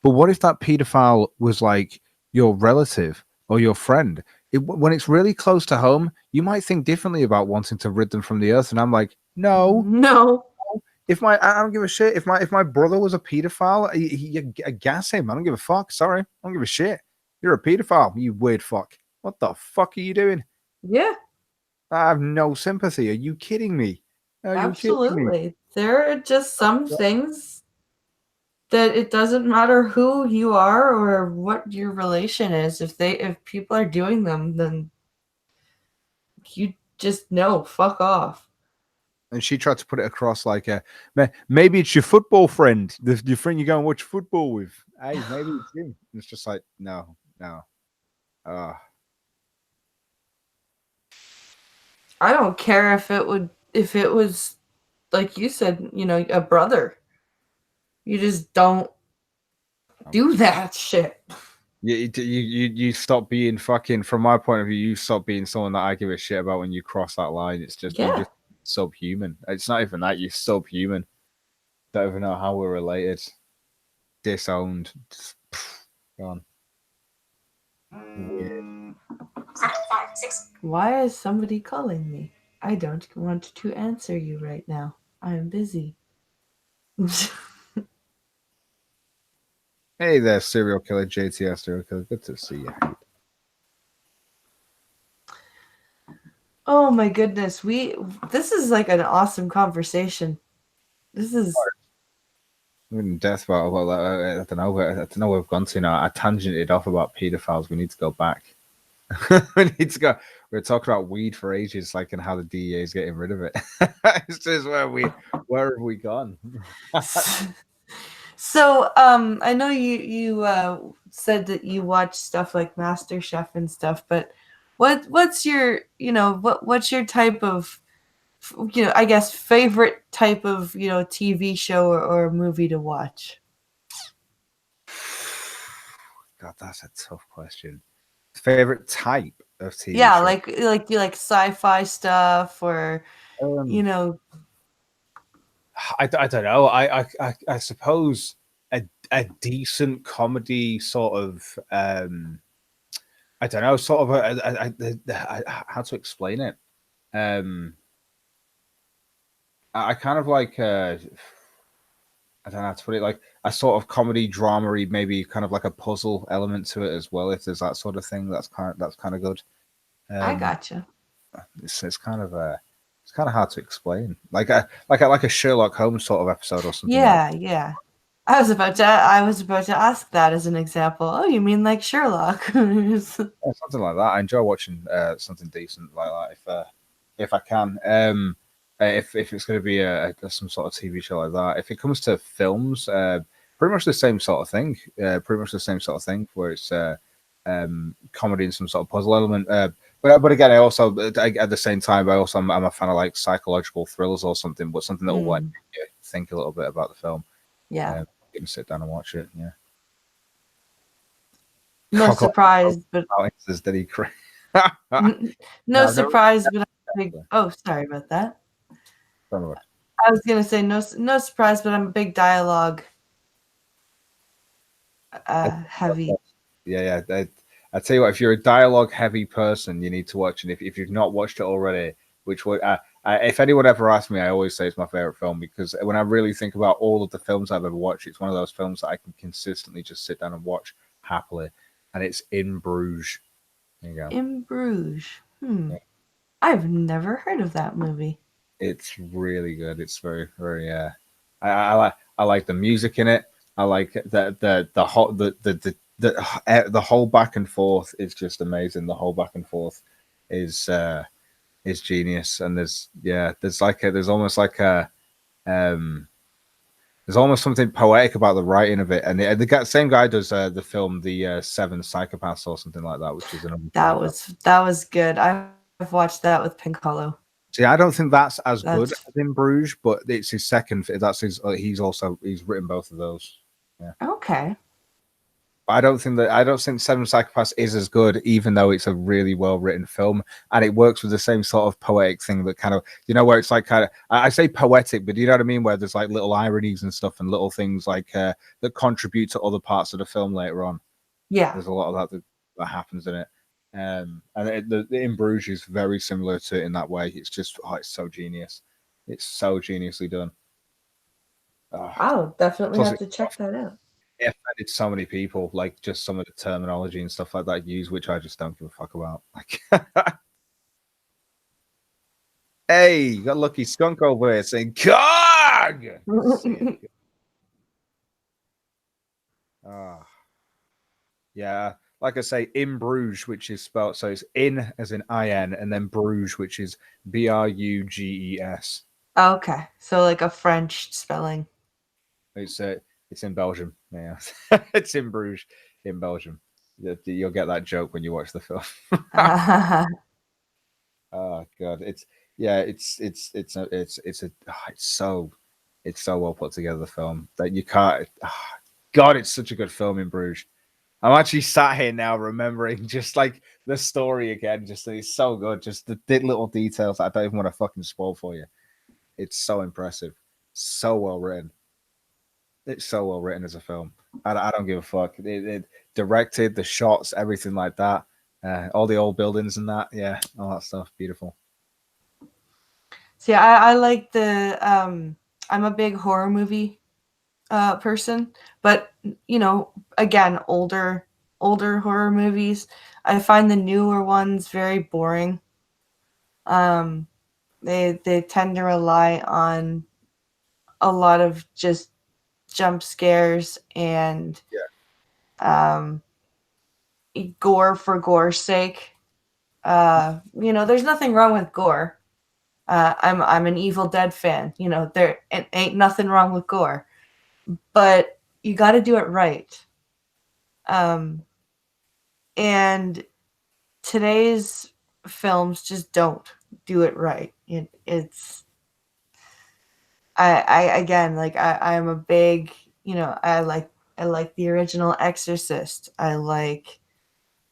but what if that pedophile was like your relative or your friend? When it's really close to home, you might think differently about wanting to rid them from the earth. And I'm like, no. I don't give a shit. If my brother was a pedophile, you gas him. I don't give a fuck. Sorry, I don't give a shit. You're a pedophile, you weird fuck. What the fuck are you doing? Yeah. I have no sympathy. Are you kidding me? Absolutely. There are just some things that it doesn't matter who you are or what your relation is. If people are doing them, then you just know, fuck off. And she tried to put it across like, maybe it's your football friend, your friend you go and watch football with. Hey, maybe it's him. And it's just like, no. I don't care if it was like you said, a brother. You just don't do that shit. You stop being fucking. From my point of view, you stop being someone that I give a shit about when you cross that line. It's just you're just subhuman. It's not even that, you're subhuman. Don't even know how we're related. Disowned. Gone. Weird. Why is somebody calling me? I don't want to answer you right now. I am busy. Hey there, serial killer, JTS serial killer. Good to see you. Oh my goodness, this is like an awesome conversation. This is In depth about that. I don't know. I don't know where we've gone to now. I tangented off about pedophiles. We need to go back. We need to go. We were talking about weed for ages, like, and how the DEA is getting rid of it. It's just where have we gone? so. I know you said that you watch stuff like MasterChef and stuff, but what's your what's your type of I guess favorite type of TV show or movie to watch? God, that's a tough question. Favorite type of TV Yeah, show? like do you like sci-fi stuff or you Um, know I don't know. I suppose a decent comedy sort of. I don't know, sort of how to explain it. I kind of like. I don't know how to put it. Like a sort of comedy drama-y, maybe kind of like a puzzle element to it as well. If there's that sort of thing, that's kind of good. I Um, gotcha. it's kind of it's kind of hard to explain. Like a Sherlock Holmes sort of episode or something like. Yeah. I was about to ask that as an example. Oh, you mean like Sherlock? Yeah, something like that. I enjoy watching something decent like that if I can. If it's going to be some sort of TV show like that. If it comes to films, pretty much the same sort of thing. Pretty much the same sort of thing where it's comedy and some sort of puzzle element. But again, I also at the same time I'm a fan of like psychological thrillers or something, but something that will like Mm, make you think a little bit about the film. yeah. You can sit down and watch it. Yeah. No surprise, but Says Diddy Craig. n- no No, I've never. surprise, but I'm a big. Oh, sorry about that. Don't know. I was gonna say no surprise, but I'm a big dialogue heavy. Yeah. I tell you what, if you're a dialogue heavy person, you need to watch it. If you've not watched it already, which would, if anyone ever asks me, I always say it's my favorite film because when I really think about all of the films I've ever watched, it's one of those films that I can consistently just sit down and watch happily, and it's In Bruges. There you go. In Bruges. Yeah. I've never heard of that movie. It's really good. It's very, very. I like the music in it. I like the whole the whole back and forth is just amazing. The whole back and forth is genius. And there's almost like a there's almost something poetic about the writing of it. And the same guy does the film The Seven Psychopaths or something like that, which is another That film. was good. I've watched that with Pink Hollow. See, I don't think that's as good That's as In Bruges, but it's his second. That's his. He's written both of those. Yeah, okay. but I don't think Seven Psychopaths is as good, even though it's a really well written film, and it works with the same sort of poetic thing that kind of where it's like kind of I say poetic, but you know what I mean, where there's like little ironies and stuff and little things like that contribute to other parts of the film later on. Yeah. There's a lot of that happens in it. And the In Bruges is very similar to it in that way. It's just it's so genius. It's so geniusly done. I'll definitely Plus, have to check that out. it offended so many people, like just some of the terminology and stuff like that used, which I just don't give a fuck about. Like, hey, you got Lucky Skunk over here saying "Cog." Ah, yeah. Like I say, In Bruges, which is spelled so it's in as in IN, and then Bruges, which is BRUGES. Okay. So like a French spelling. It's in Belgium. Yeah, it's in Bruges, in Belgium. You'll get that joke when you watch the film. Oh god, it's so well put together the film that you can't. God, it's such a good film In Bruges. I'm actually sat here now remembering just like the story again. Just it's so good. Just the little details that I don't even want to fucking spoil for you. It's so impressive, so well written. It's so well written as a film. I don't give a fuck. It directed the shots, everything like that. All the old buildings and that, yeah, all that stuff, beautiful. See, I like the I'm a big horror movie person, but again, older horror movies. I find the newer ones very boring. Um, they tend to rely on a lot of just jump scares and Yeah, um, gore for gore's sake. There's nothing wrong with gore. I'm an Evil Dead fan. There ain't nothing wrong with gore, but you got to do it right. Um, and today's films just don't do it right. It's I again, like I'm a big, I like the original Exorcist. I like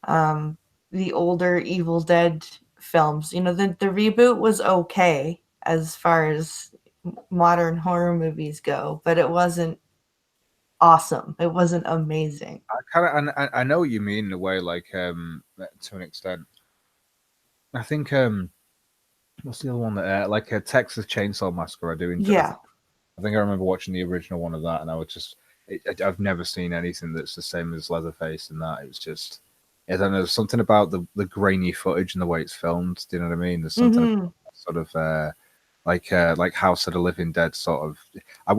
um the older Evil Dead films. The reboot was okay as far as modern horror movies go, but it wasn't awesome. It wasn't amazing. I know what you mean in a way, like to an extent. I think what's the other one that like a Texas Chainsaw Massacre? I do enjoy. Yeah. I think I remember watching the original one of that, and I was just I've never seen anything that's the same as Leatherface and that. It was just I don't know, there's something about the grainy footage and the way it's filmed. Do you know what I mean? There's something Hmm. about sort of like House of the Living Dead sort of. I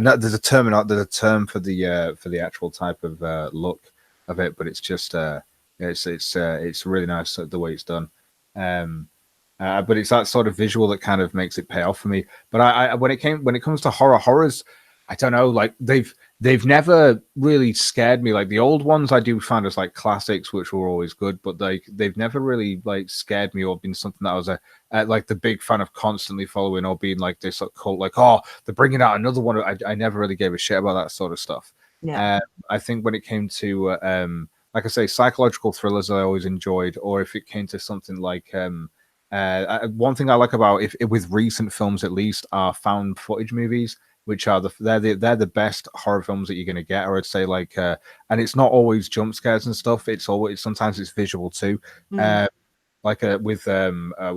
know there's a term for the actual type of look of it, but it's just it's really nice the way it's done. Um, but it's that sort of visual that kind of makes it pay off for me. But when it comes to horrors, I don't know. Like they've never really scared me. Like the old ones, I do find as like classics, which were always good. But they've never really like scared me or been something that I was like the big fan of constantly following or being like this sort of cult. Like they're bringing out another one. I never really gave a shit about that sort of stuff. Yeah. I think when it came to like I say, psychological thrillers, I always enjoyed. Or if it came to something like one thing I like about if with recent films at least are found footage movies, which are they're the best horror films that you're going to get. Or I'd say like, and it's not always jump scares and stuff. It's always sometimes it's visual too. Mm. Uh, like with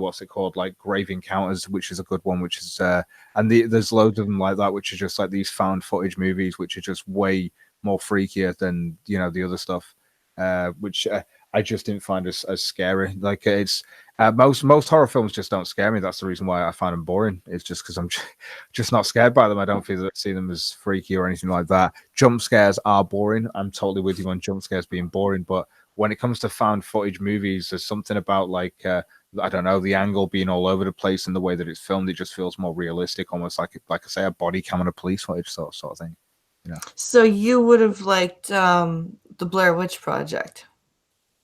what's it called, like Grave Encounters, which is a good one, which is there's loads of them like that, which are just like these found footage movies, which are just way more freakier than the other stuff, which I just didn't find as scary. Like it's most horror films just don't scare me. That's the reason why I find them boring. It's just because I'm just not scared by them. I don't feel that see them as freaky or anything like that. Jump scares are boring. I'm totally with you on jump scares being boring, but when it comes to found footage movies, there's something about like I don't know, the angle being all over the place and the way that it's filmed. It just feels more realistic, almost like I say, a body cam on a police footage sort of thing. So you would have liked the Blair Witch Project.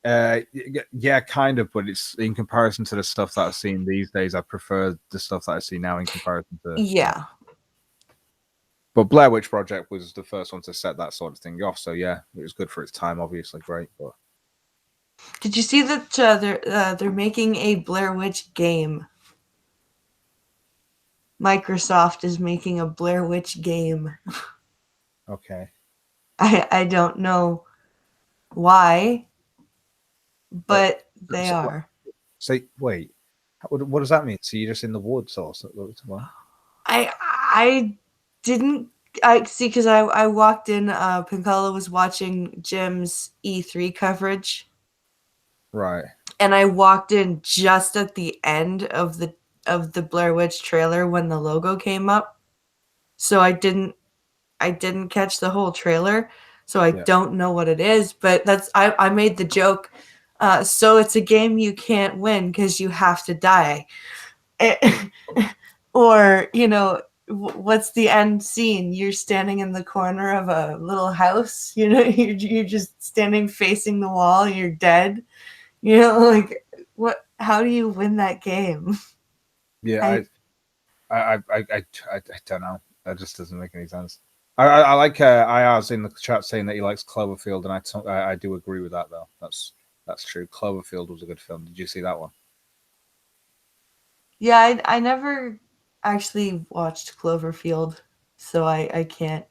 Yeah, kind of, but it's in comparison to the stuff that I've seen these days. I prefer the stuff that I see now in comparison to. Yeah. But Blair Witch Project was the first one to set that sort of thing off. So yeah, it was good for its time. Obviously, great. But Did you see that they're making a Blair Witch game? Microsoft is making a Blair Witch game. okay, I don't know why, but but they are. say wait, what does that mean? So you're just in the woods or something? I didn't I see because I walked in. Pincala was watching Jim's E3 coverage, Right. and I walked in just at the end of the Blair Witch trailer when the logo came up. So I didn't catch the whole trailer, so I Yeah. don't know what it is. But I made the joke. So it's a game you can't win because you have to die. Or what's the end scene? You're standing in the corner of a little house. You're just standing facing the wall. You're dead. Like what? How do you win that game? Yeah. I I don't know. That just doesn't make any sense. I like IR's in the chat saying that he likes Cloverfield, and I do agree with that though. That's true. Cloverfield was a good film. Did you see that one? Yeah, I never actually watched Cloverfield, so I can't.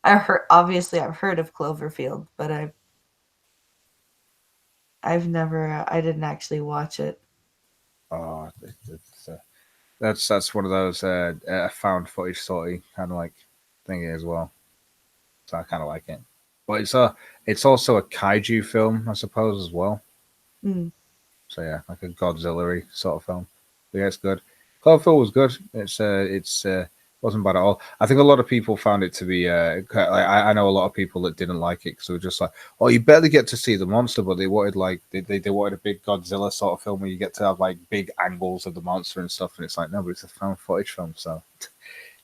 I've heard of Cloverfield, but I I didn't actually watch it. Oh, that's one of those found footage sort of kind of like thingy as well. So I kind of like it. But it's also a kaiju film, I suppose, as well. Mm. So yeah, like a Godzilla sort of film. But yeah, it's good. Cloverfield was good. It's wasn't bad at all. I think a lot of people found it to be. I know a lot of people that didn't like it because they were just like, "Oh, you barely get to see the monster," but they wanted like they wanted a big Godzilla sort of film where you get to have like big angles of the monster and stuff. And it's like, no, but it's a found footage film, so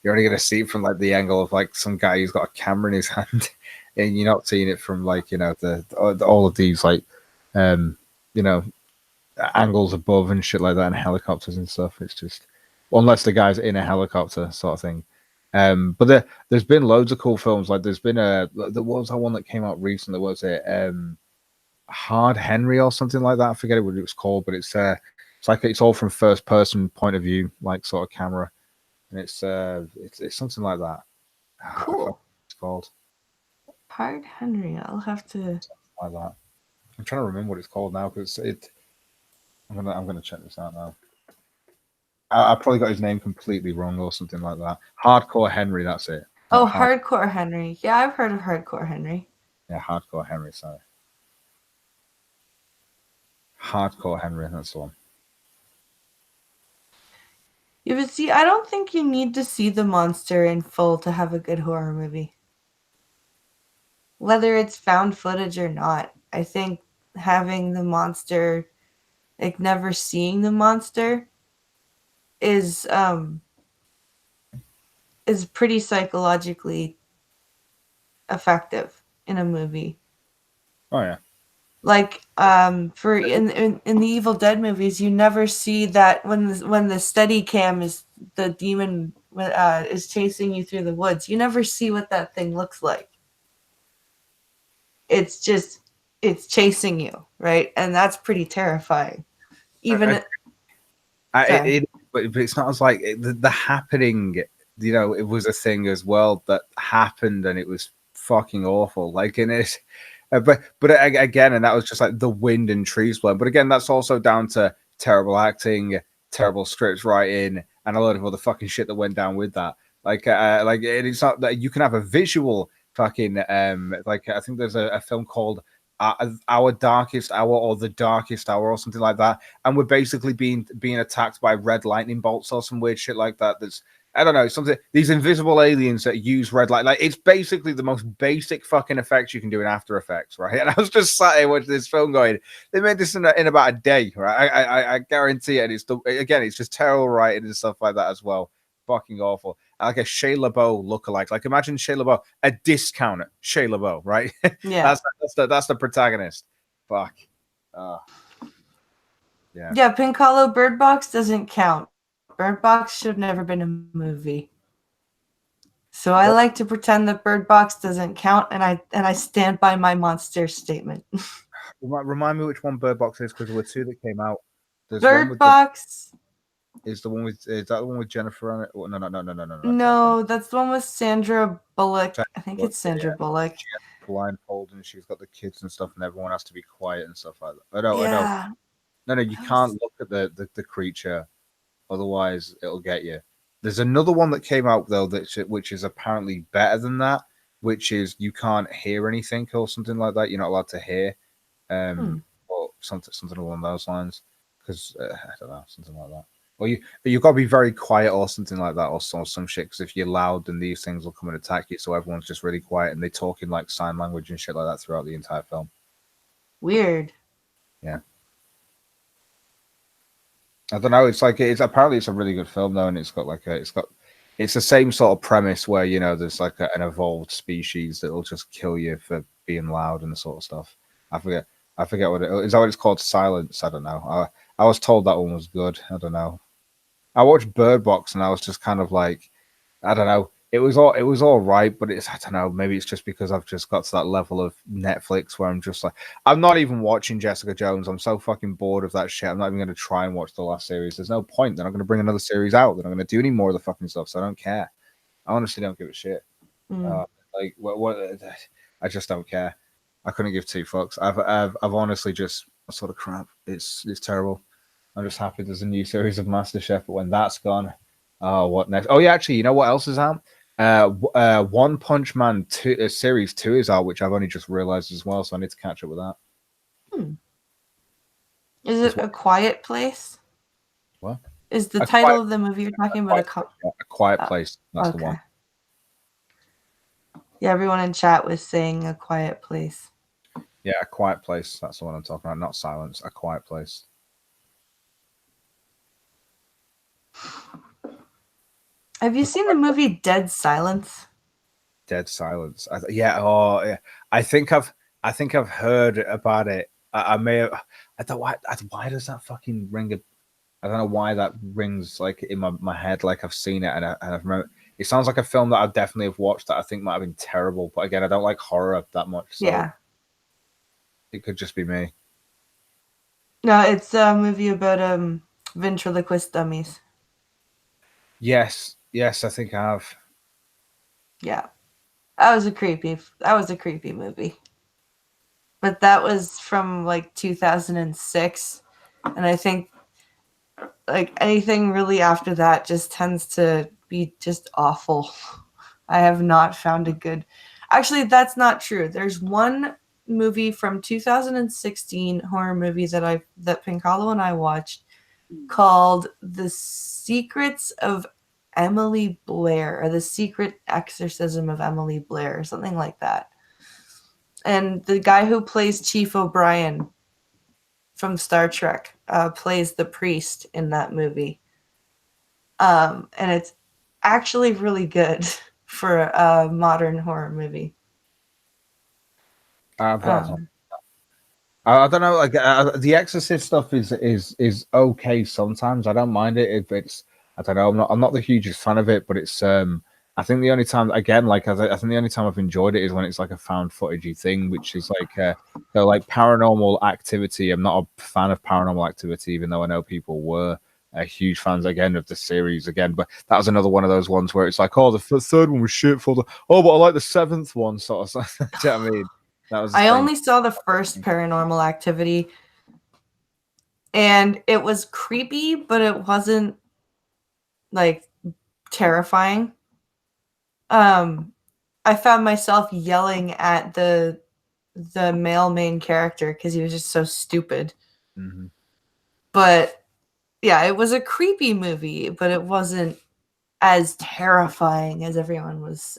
you're only going to see it from like the angle of like some guy who's got a camera in his hand, and you're not seeing it from like all of these like um you know angles above and shit like that, and helicopters and stuff. It's just unless the guy's in a helicopter sort of thing. But there's been loads of cool films. Like there's been there was that one that came out recently. Was it Hard Henry or something like that? I forget what it was called, but it's like it's all from first person point of view, like sort of camera, and it's something like that. I forgot what Cool. it's called Hard Henry. I'll have to. like that. I'm trying to remember what it's called now because it. I'm gonna check this out now. I probably got his name completely wrong or something like that. Hardcore Henry, that's it. Oh, Not hard. Hardcore Henry. Yeah, I've heard of Hardcore Henry. Yeah, Hardcore Henry. Sorry, Hardcore Henry. That's the one. You would see. I don't think you need to see the monster in full to have a good horror movie. Whether it's found footage or not, I think having the monster, like never seeing the monster, is is pretty psychologically effective in a movie. Oh yeah. Like for in the Evil Dead movies, you never see that when the steady cam is the demon is chasing you through the woods. You never see what that thing looks like. It's just it's chasing you, right? And that's pretty terrifying. Even sorry. But it's not as like the happening. It was a thing as well that happened, and it was fucking awful. Like in it, again, and that was just like the wind and trees blowing. But again, that's also down to terrible acting, terrible scripts writing, and a lot of other fucking shit that went down with that. Like it's not that you can have a visual fucking like I think there's a film called Our Darkest Hour or The Darkest Hour or something like that, and we're basically being attacked by red lightning bolts or some weird shit like that. That's I don't know something. These invisible aliens that use red light, like it's basically the most basic fucking effects you can do in After Effects, right? And I was just sat here watching this film, going, they made this in about a day, right? I guarantee it. And it's just terrible writing and stuff like that as well. Fucking awful. Like a Shea LaBeouf lookalike. Like imagine Shea LaBeouf, a discounter Shea LaBeouf, right? Yeah. That's the protagonist. Fuck. Yeah. Yeah, Pink Hollow Bird Box doesn't count. Bird Box should have never been a movie. So I like to pretend that Bird Box doesn't count, and I stand by my monster statement. Remind me which one Bird Box is because there were two that came out. There's one Bird with Box. is that the one with Jennifer on it? Oh, no. No, that's the one with Sandra Bullock. I think it's Sandra Yeah. Bullock. She has blindfold and she's got the kids and stuff, and everyone has to be quiet and stuff like that. I know. Yeah. No, you can't look at the creature, otherwise it'll get you. There's another one that came out though which is apparently better than that, which is you can't hear anything or something like that. You're not allowed to hear, or something along those lines. Because I don't know, something like that. Or you've got to be very quiet or something like that, or some shit. Because if you're loud, then these things will come and attack you. So everyone's just really quiet and they talk in like sign language and shit like that throughout the entire film. Weird. Yeah. I don't know. It's like apparently it's a really good film though, and it's the same sort of premise where there's like an evolved species that will just kill you for being loud and the sort of stuff. I forget what it is. That what it's called? Silence. I don't know. I was told that one was good. I don't know. I watched Bird Box and I was just kind of like, I don't know. It was all right, but I don't know. Maybe it's just because I've just got to that level of Netflix where I'm just like, I'm not even watching Jessica Jones. I'm so fucking bored of that shit. I'm not even going to try and watch the last series. There's no point. They're not going to bring another series out. They're not going to do any more of the fucking stuff. So I don't care. I honestly don't give a shit. What? I just don't care. I couldn't give two fucks. I've honestly just sort of crap. It's terrible. I'm just happy there's a new series of MasterChef, but when that's gone, oh, what next? Oh yeah, actually, you know what else is out? One Punch Man 2, series 2 is out, which I've only just realized as well, so I need to catch up with that. Is it A Quiet Place? What? Is the title of the movie you're talking about A Quiet Place? That's the one. Yeah, everyone in chat was saying A Quiet Place. Yeah, A Quiet Place. That's the one I'm talking about. Not Silence. A Quiet Place. Have you seen the movie Dead Silence? Dead Silence. Yeah. Oh, yeah. I think I've heard about it. I may have. I thought, why does that fucking ring a? I don't know why that rings like in my head. Like I've seen it and I've remember. It sounds like a film that I definitely have watched that I think might have been terrible. But again, I don't like horror that much. So yeah. It could just be me. No, it's a movie about ventriloquist dummies. Yes, I think I have. Yeah. That was a creepy movie. But that was from like 2006, and I think like anything really after that just tends to be just awful. I have not found a good. Actually, that's not true. There's one movie from 2016 horror movie that Pinkalo and I watched called The Secrets of Emily Blair, or The Secret Exorcism of Emily Blair, or something like that. And the guy who plays Chief O'Brien from Star Trek plays the priest in that movie. And it's actually really good for a modern horror movie. I don't know. Like the Exorcist stuff is okay sometimes. I don't mind it if it's. I don't know. I'm not the hugest fan of it, but it's. I think the only time, again, like I think the only time I've enjoyed it is when it's like a found footagey thing, which is like like Paranormal Activity. I'm not a fan of Paranormal Activity, even though I know people were huge fans again of the series again. But that was another one of those ones where it's like, oh, the third one was shit for the. Oh, but I like the seventh one, sort of. Do you know what I mean? That was. I only saw the first Paranormal Activity, and it was creepy, but it wasn't like terrifying. I found myself yelling at the male main character because he was just so stupid. Mm-hmm. But yeah, it was a creepy movie, but it wasn't as terrifying as everyone was,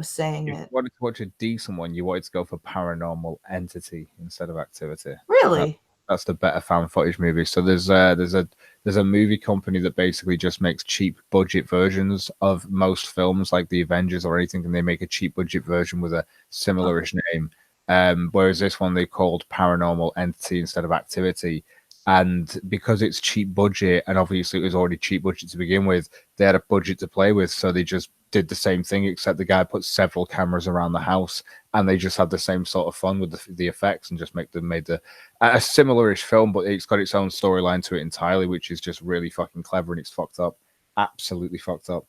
saying it. If you wanted to watch a decent one, you wanted to go for Paranormal Entity instead of Activity. Really? That's the better found footage movie. So there's a movie company that basically just makes cheap budget versions of most films, like the Avengers or anything, and they make a cheap budget version with a similarish name. Whereas this one they called Paranormal Entity instead of Activity. And because it's cheap budget, and obviously it was already cheap budget to begin with, they had a budget to play with, so they just did the same thing, except the guy put several cameras around the house, and they just had the same sort of fun with the effects, and just made a similar-ish film, but it's got its own storyline to it entirely, which is just really fucking clever, and it's fucked up, absolutely fucked up.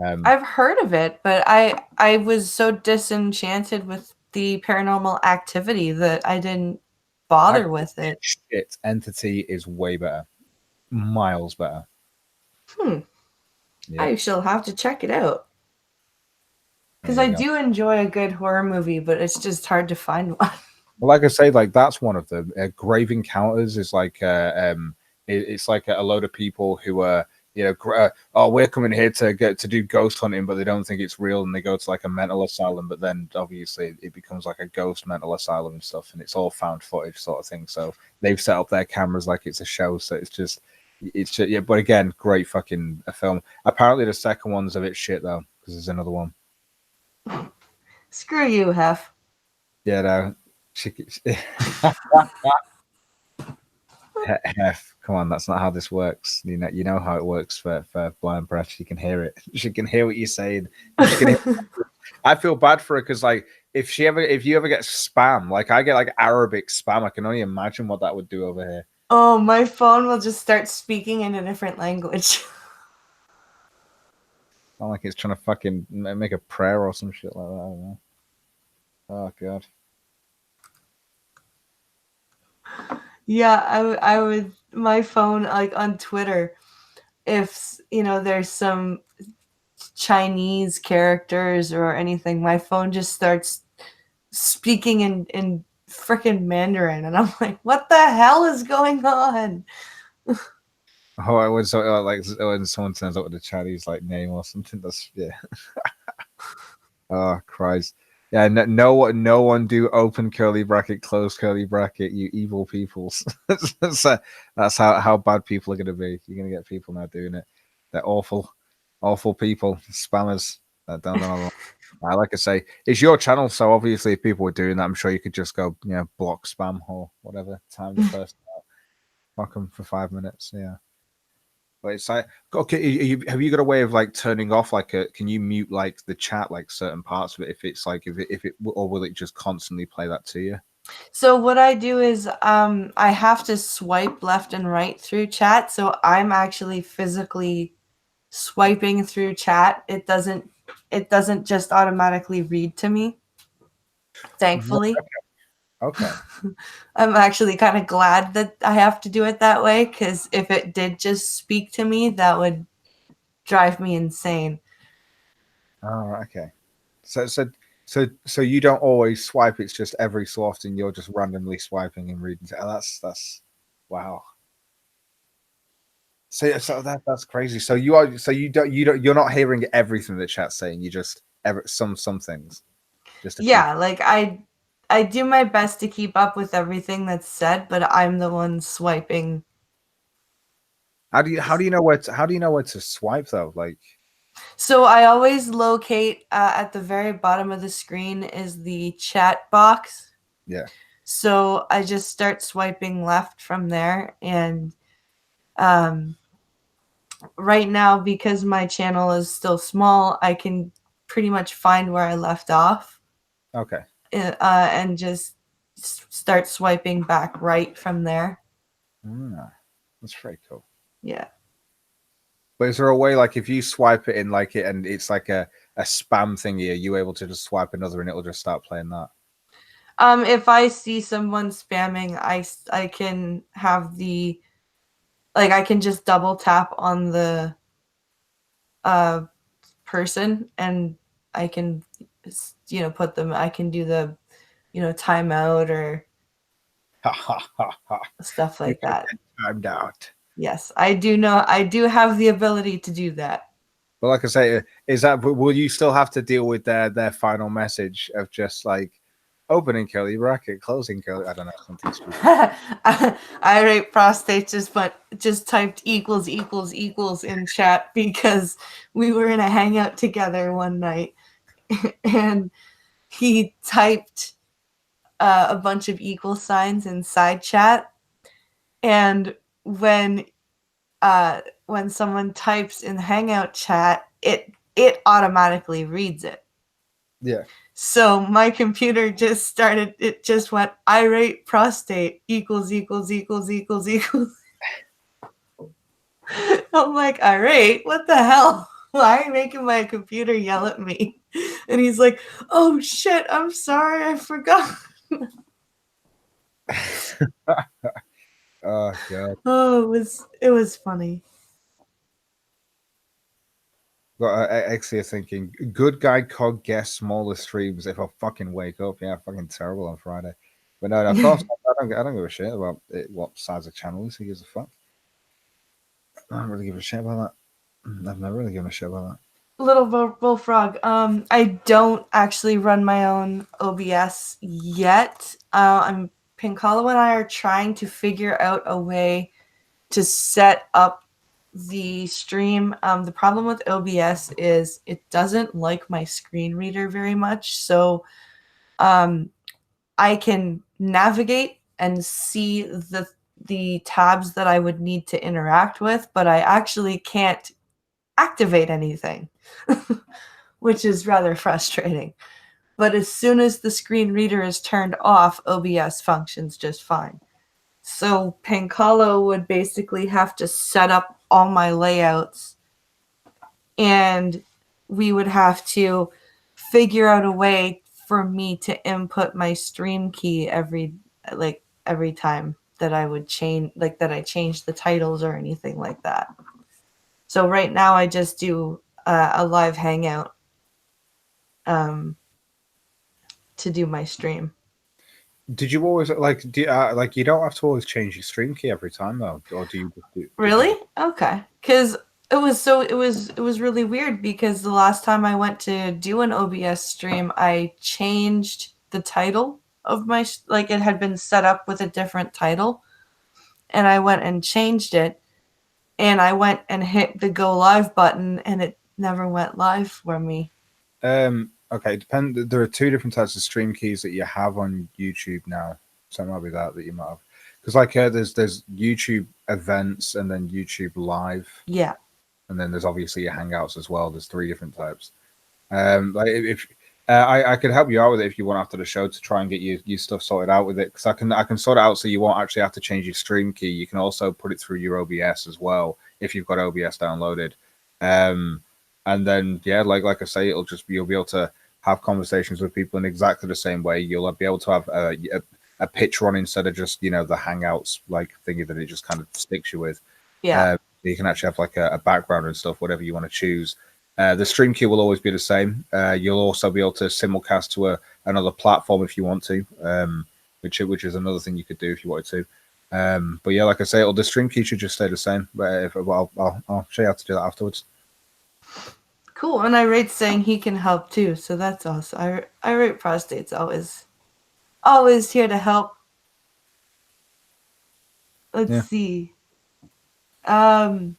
I've heard of it, but I was so disenchanted with the Paranormal Activity that I didn't bother with it. Shit, Entity is way better, miles better. Yeah. I shall have to check it out. Because I do enjoy a good horror movie, but it's just hard to find one. Well, like I say, like that's one of them. Grave Encounters is like it's like a load of people who are oh, we're coming here to do ghost hunting, but they don't think it's real, and they go to like a mental asylum. But then obviously it becomes like a ghost mental asylum and stuff, and it's all found footage sort of thing. So they've set up their cameras like it's a show. So it's just yeah. But again, great fucking film. Apparently the second one's a bit shit though, because there's another one. Screw you, Hef. Yeah, no. Hef, come on, that's not how this works. You know how it works for Blind Press. She can hear it. She can hear what you're saying. I feel bad for her because, like, if you ever get spam, like I get like Arabic spam, I can only imagine what that would do over here. Oh, my phone will just start speaking in a different language. Not like it's trying to fucking make a prayer or some shit like that. I don't know. Oh god. Yeah, I would my phone like on Twitter if there's some Chinese characters or anything, my phone just starts speaking in freaking Mandarin, and I'm like, what the hell is going on? Oh, I was like when someone turns up with a Chinese like name or something. That's yeah. Oh Christ. Yeah, no one do open curly bracket, close curly bracket, you evil peoples. That's how bad people are gonna be. You're gonna get people now doing it. They're awful people, spammers that don't. Like I say, it's your channel, so obviously if people were doing that, I'm sure you could just go, block spam or whatever. Time the person out, block them for 5 minutes. Yeah. But it's like, okay, have you got a way of like turning off can you mute like the chat, like certain parts of it if it's like, if it, or will it just constantly play that to you? So what I do is I have to swipe left and right through chat, so I'm actually physically swiping through chat. It doesn't just automatically read to me, thankfully. Okay. I'm actually kind of glad that I have to do it that way, because if it did just speak to me, that would drive me insane. Oh, okay. So you don't always swipe. It's just every so often you're just randomly swiping and reading. That's wow. So that's crazy. So you're not hearing everything the chat's saying. You just some things, just a few. Yeah, like I do my best to keep up with everything that's said, but I'm the one swiping. How do you know where to swipe though? Like, So I always locate at the very bottom of the screen is the chat box. yeah. So I just start swiping left from there, and um, right now, because my channel is still small, I can pretty much find where I left off, Okay. and just start swiping back right from there. That's very cool. Yeah. But is there a way, like, if you swipe it in like it and it's like a spam thingy, are you able to just swipe another and it'll just start playing that? If I see someone spamming, I can have I can just double tap on the uh person, and I can put them. I can do the timeout or Ha ha ha ha. stuff You like have that. been timed out. Yes, I do know. I do have the ability to do that. But like I say, will you still have to deal with their final message of just like opening curly bracket, closing curly? I don't know, something stupid. Irate prostate just typed equals equals equals in chat because we were in a hangout together one night, and he typed a bunch of equal signs inside chat, and when someone types in hangout chat, it automatically reads it. Yeah. So my computer it just went irate prostate equals equals equals equals equals. I'm like, irate? What the hell? Why are you making my computer yell at me? And he's like, oh shit, I'm sorry, I forgot. Oh god. Oh, it was funny. But actually, thinking good guy cog guess smaller streams if I fucking wake up. Yeah, fucking terrible on Friday. But no, of course I don't give a shit about what size of channel is. Who gives a fuck? I don't really give a shit about that. I've never really given a shit about that. Little bullfrog. I don't actually run my own OBS yet. I'm Pinkalo and I are trying to figure out a way to set up the stream. The problem with OBS is it doesn't like my screen reader very much, so I can navigate and see the tabs that I would need to interact with, but I actually can't activate anything, which is rather frustrating. But as soon as the screen reader is turned off, OBS functions just fine. So Pancalo would basically have to set up all my layouts, and we would have to figure out a way for me to input my stream key every time. that I would change, like that I changed the titles or anything like that. So right now I just do a live hangout to do my stream. Did you always like? Like you don't have to always change your stream key every time though, or do you just have Really? Okay. Because it was really weird because the last time I went to do an OBS stream, I changed the title of my like it had been set up with a different title, and I went and changed it, and I went and hit the go live button, and it never went live for me. Okay, there are two different types of stream keys that you have on YouTube now. So it might be that you might have, because like there's YouTube events and then YouTube live. Yeah. And then there's obviously your Hangouts as well. There's three different types. Like if I could help you out with it if you want after the show to try and get your stuff sorted out with it, because I can sort it out so you won't actually have to change your stream key. You can also put it through your OBS as well if you've got OBS downloaded. And then yeah, like I say, you'll be able to have conversations with people in exactly the same way. You'll be able to have a pitch run instead of just the Hangouts like thingy that it just kind of sticks you with. Yeah. You can actually have like a background and stuff, whatever you want to choose. The stream key will always be the same. You'll also be able to simulcast to another platform if you want to, which is another thing you could do if you wanted to. But yeah, like I say, the stream key should just stay the same. But I'll show you how to do that afterwards. Cool. And I rate saying he can help too, so that's awesome. I rate Prostate's always here to help. Let's see. Wow,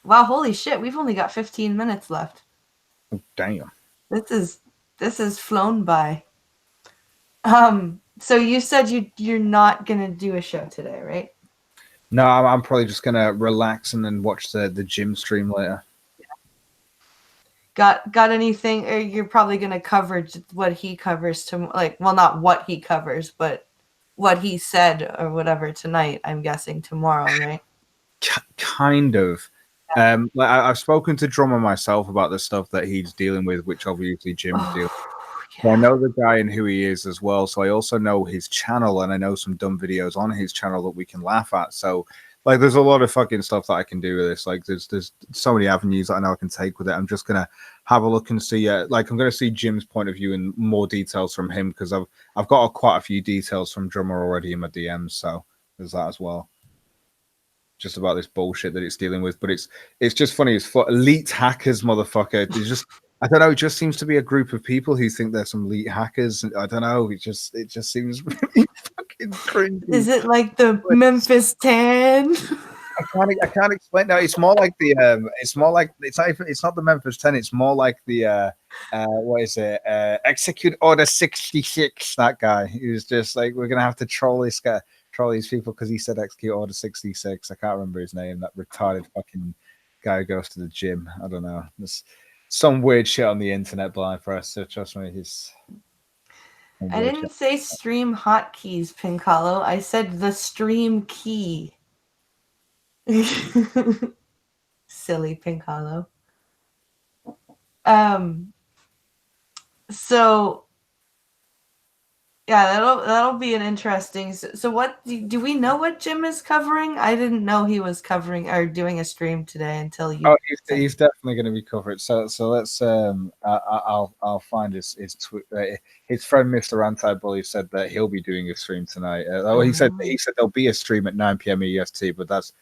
holy shit, we've only got 15 minutes left. Oh, damn. This is flown by. So you said you're not gonna do a show today, right? No, I'm probably just gonna relax and then watch the gym stream later. Got anything, or you're probably gonna cover what he covers to not what he covers, but what he said or whatever tonight, I'm guessing tomorrow, right? Kind of. Like I've spoken to Drummer myself about the stuff that he's dealing with, which obviously Jim's dealing with. Yeah. I know the guy and who he is as well, so I also know his channel, and I know some dumb videos on his channel that we can laugh at. So, like, there's a lot of fucking stuff that I can do with this. Like, there's so many avenues that I know I can take with it. I'm just gonna have a look and see. Like, I'm gonna see Jim's point of view and more details from him, because I've got quite a few details from Drummer already in my DMs. So there's that as well. Just about this bullshit that it's dealing with, but it's just funny. It's for elite hackers, motherfucker. It's just, I don't know. It just seems to be a group of people who think they're some elite hackers. I don't know. It just seems really fucking cringy. Is it like the Memphis 10? I can't explain. No, it's more like the it's not the Memphis 10. It's more like the what is it? Execute Order 66. That guy who's just like, we're gonna have to troll this guy. Troll these people because he said execute order 66. I can't remember his name. That retarded fucking guy who goes to the gym. I don't know. There's some weird shit on the internet, blind press. So trust me, I didn't say stream hotkeys, Pincalo. I said the stream key. Silly Pincalo. So yeah, that'll be an interesting. So what do we know what Jim is covering? I didn't know he was covering or doing a stream today until you. Oh, he's definitely going to be covered. So let's I'll find his friend Mr. Anti-Bully said that he'll be doing a stream tonight. He said there'll be a stream at 9 p.m. EST, but that's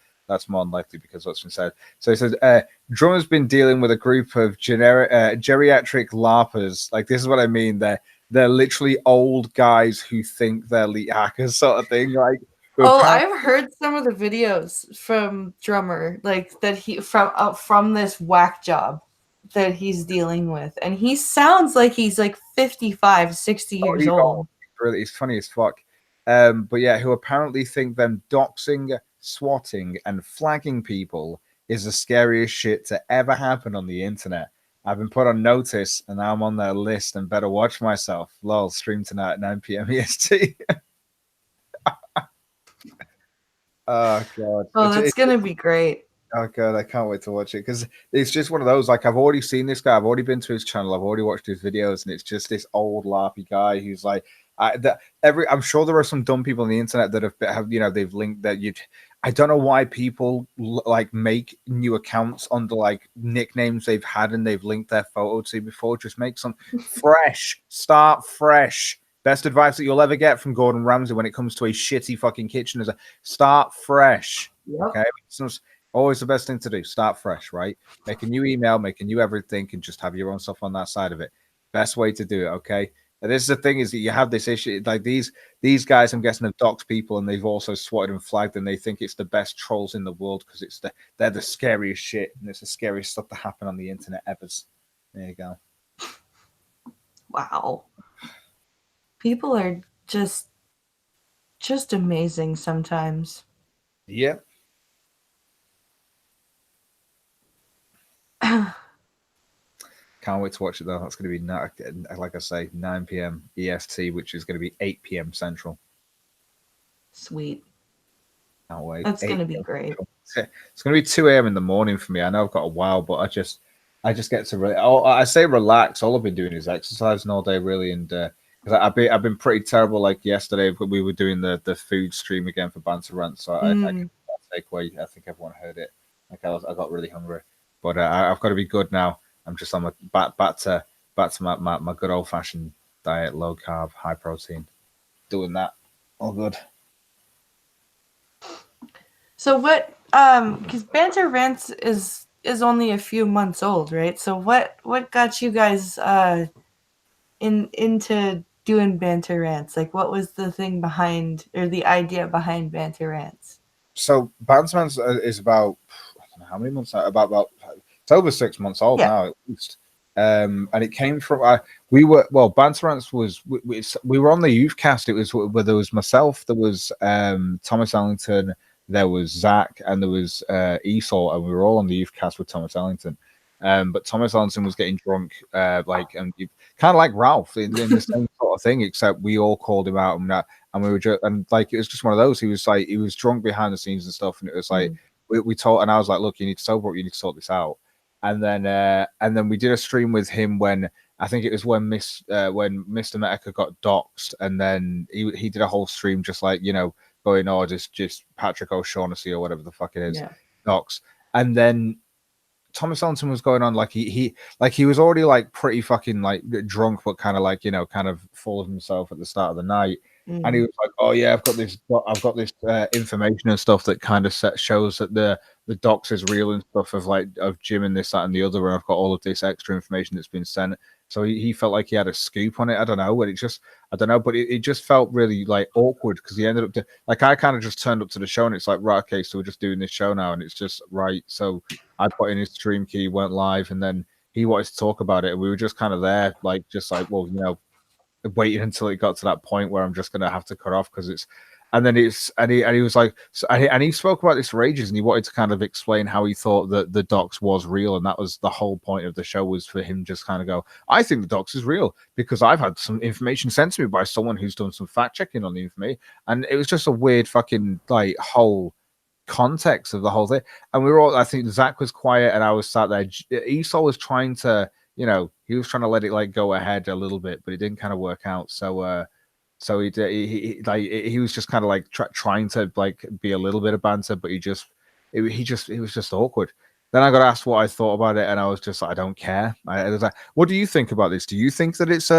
more unlikely because what's been said. So he says Drummer's been dealing with a group of geriatric LARPers. Like, this is what I mean. They're literally old guys who think they're elite hackers, sort of thing. Like, I've heard some of the videos from Drummer, like that he from this whack job that he's dealing with, and he sounds like he's like 55, 60 years old. Really, it's funny as fuck. But yeah, who apparently think them doxing, swatting, and flagging people is the scariest shit to ever happen on the internet. I've been put on notice, and now I'm on their list and better watch myself. Lol, stream tonight at 9 p.m. EST. Oh, God. Oh, that's going to be great. Oh, God, I can't wait to watch it, because it's just one of those, like, I've already seen this guy. I've already been to his channel. I've already watched his videos, and it's just this old LARPy guy who's like, I'm sure there are some dumb people on the internet that have they've linked that you. I don't know why people like make new accounts under like nicknames they've had and they've linked their photo to before. Just make some fresh. Start fresh. Best advice that you'll ever get from Gordon Ramsay when it comes to a shitty fucking kitchen is start fresh. Yep. Okay, it's always the best thing to do. Start fresh, right? Make a new email, make a new everything, and just have your own stuff on that side of it. Best way to do it. Okay. And this is the thing is that you have this issue like these guys. I'm guessing have doxed people, and they've also swatted and flagged, and they think it's the best trolls in the world because they're the scariest shit, and it's the scariest stuff to happen on the internet ever. There you go. Wow. People are just amazing sometimes. Yeah. Can't wait to watch it though. That's going to be like I say, 9 p.m. EST, which is going to be 8 p.m. Central. Sweet. Can't wait. That's going to be great. It's going to be 2 a.m. in the morning for me. I know I've got a while, but I just get to I say relax. All I've been doing is exercising all day, really, and because I've been pretty terrible. Like yesterday, we were doing the food stream again for Banter Rant, so I takeaway. I think everyone heard it. Like I got really hungry, but I've got to be good now. I'm just on my back to my good old fashioned diet, low carb, high protein, doing that. All good. So what? Because Banter Rants is only a few months old, right? So what got you guys into doing Banter Rants? Like, what was the thing behind or the idea behind Banter Rants? So Banter Rants is about I don't know how many months now. About it's over 6 months old now at least. And it came from Banter Rants was we were on the youth cast. It was where there was myself, there was Thomas Ellington, there was Zach, and there was Esau, and we were all on the youth cast with Thomas Ellington. But Thomas Ellington was getting drunk, kind of like Ralph in the same sort of thing, except we all called him out, and we were it was just one of those. He was drunk behind the scenes and stuff, and it was like we told, and I was like, look, you need to sober up, you need to sort this out. And then we did a stream with him when I think it was when Mr. Metica got doxxed, and then he did a whole stream just like going, oh, just Patrick O'Shaughnessy or whatever the fuck it is, dox. And then Thomas Ellington was going on like he was already like pretty fucking like drunk, but kind of like kind of full of himself at the start of the night. And he was like, oh yeah, I've got this information and stuff that kind of shows that the docs is real and stuff of Jim and this, that, and the other, and I've got all of this extra information that's been sent. So he felt like he had a scoop on it. I don't know, but it just felt really like awkward because he ended up I kind of just turned up to the show and it's like, right, okay, so we're just doing this show now, and it's just right. So I put in his stream key, went live, and then he wanted to talk about it, and we were just kind of there, waiting until it got to that point where I'm just gonna have to cut off because it's. And then he was like, and he spoke about this for ages, and he wanted to kind of explain how he thought that the docs was real, and that was the whole point of the show, was for him just kind of go, I think the docs is real because I've had some information sent to me by someone who's done some fact checking on the information, and it was just a weird fucking like whole context of the whole thing. And we were all, I think Zach was quiet, and I was sat there. Esau was trying to, he was trying to let it like go ahead a little bit, but it didn't kind of work out. So he was just kind of like trying to like be a little bit of banter, but it was just awkward. Then I got asked what I thought about it, and I was just like, I don't care. I was like, what do you think about this? Do you think that it's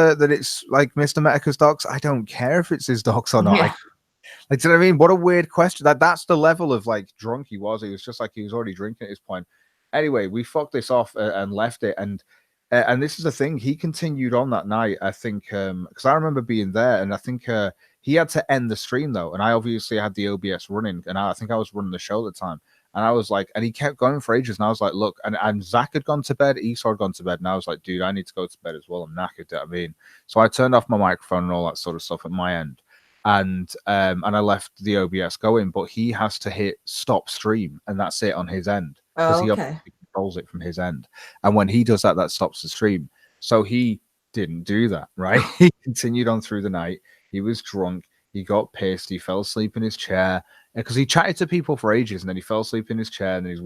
like Mr. Metica's docs? I don't care if it's his docs or not. Yeah. Like, do you know what I mean? What a weird question. That's the level of like drunk he was. He was just like he was already drinking at this point. Anyway, we fucked this off and left it, and this is the thing. He continued on that night, I think, because I remember being there, and I think he had to end the stream though, and I obviously had the OBS running, and I think I was running the show at the time, and I was like, and he kept going for ages, and I was like, look, and Zach had gone to bed, Esau had gone to bed, and I was like, dude, I need to go to bed as well. I'm knackered. I mean, so I turned off my microphone and all that sort of stuff at my end, and I left the OBS going, but he has to hit stop stream, and that's it on his end because he controls it from his end, and when he does that stops the stream. So he didn't do that, right? He continued on through the night. He was drunk, he got pissed, he fell asleep in his chair because he chatted to people for ages, and then he fell asleep in his chair, and his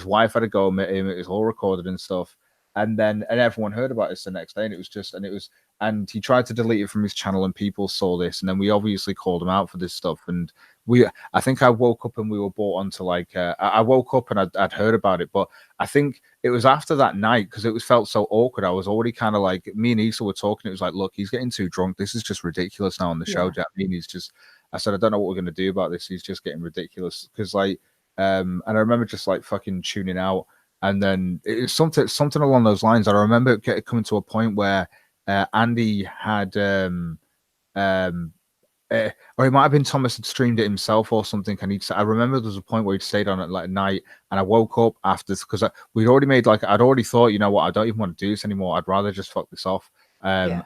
wife had to go meet him. It was all recorded and stuff. and everyone heard about this the next day, and and he tried to delete it from his channel, and people saw this, and then we obviously called him out for this stuff, and I think I woke up and we were brought onto like I woke up and I'd heard about it, but I think it was after that night because it was felt so awkward. I was already kind of like, me and Issa were talking. It was like, look, he's getting too drunk. This is just ridiculous now on the show. Jack. I mean, I said, I don't know what we're gonna do about this. He's just getting ridiculous because like, and I remember just like fucking tuning out, and then it was something along those lines. I remember it coming to a point where Andy had or it might have been Thomas had streamed it himself or something. I remember there was a point where he'd stayed on it like night, and I woke up after because we'd already made like I'd already thought, you know what, I don't even want to do this anymore. I'd rather just fuck this off. And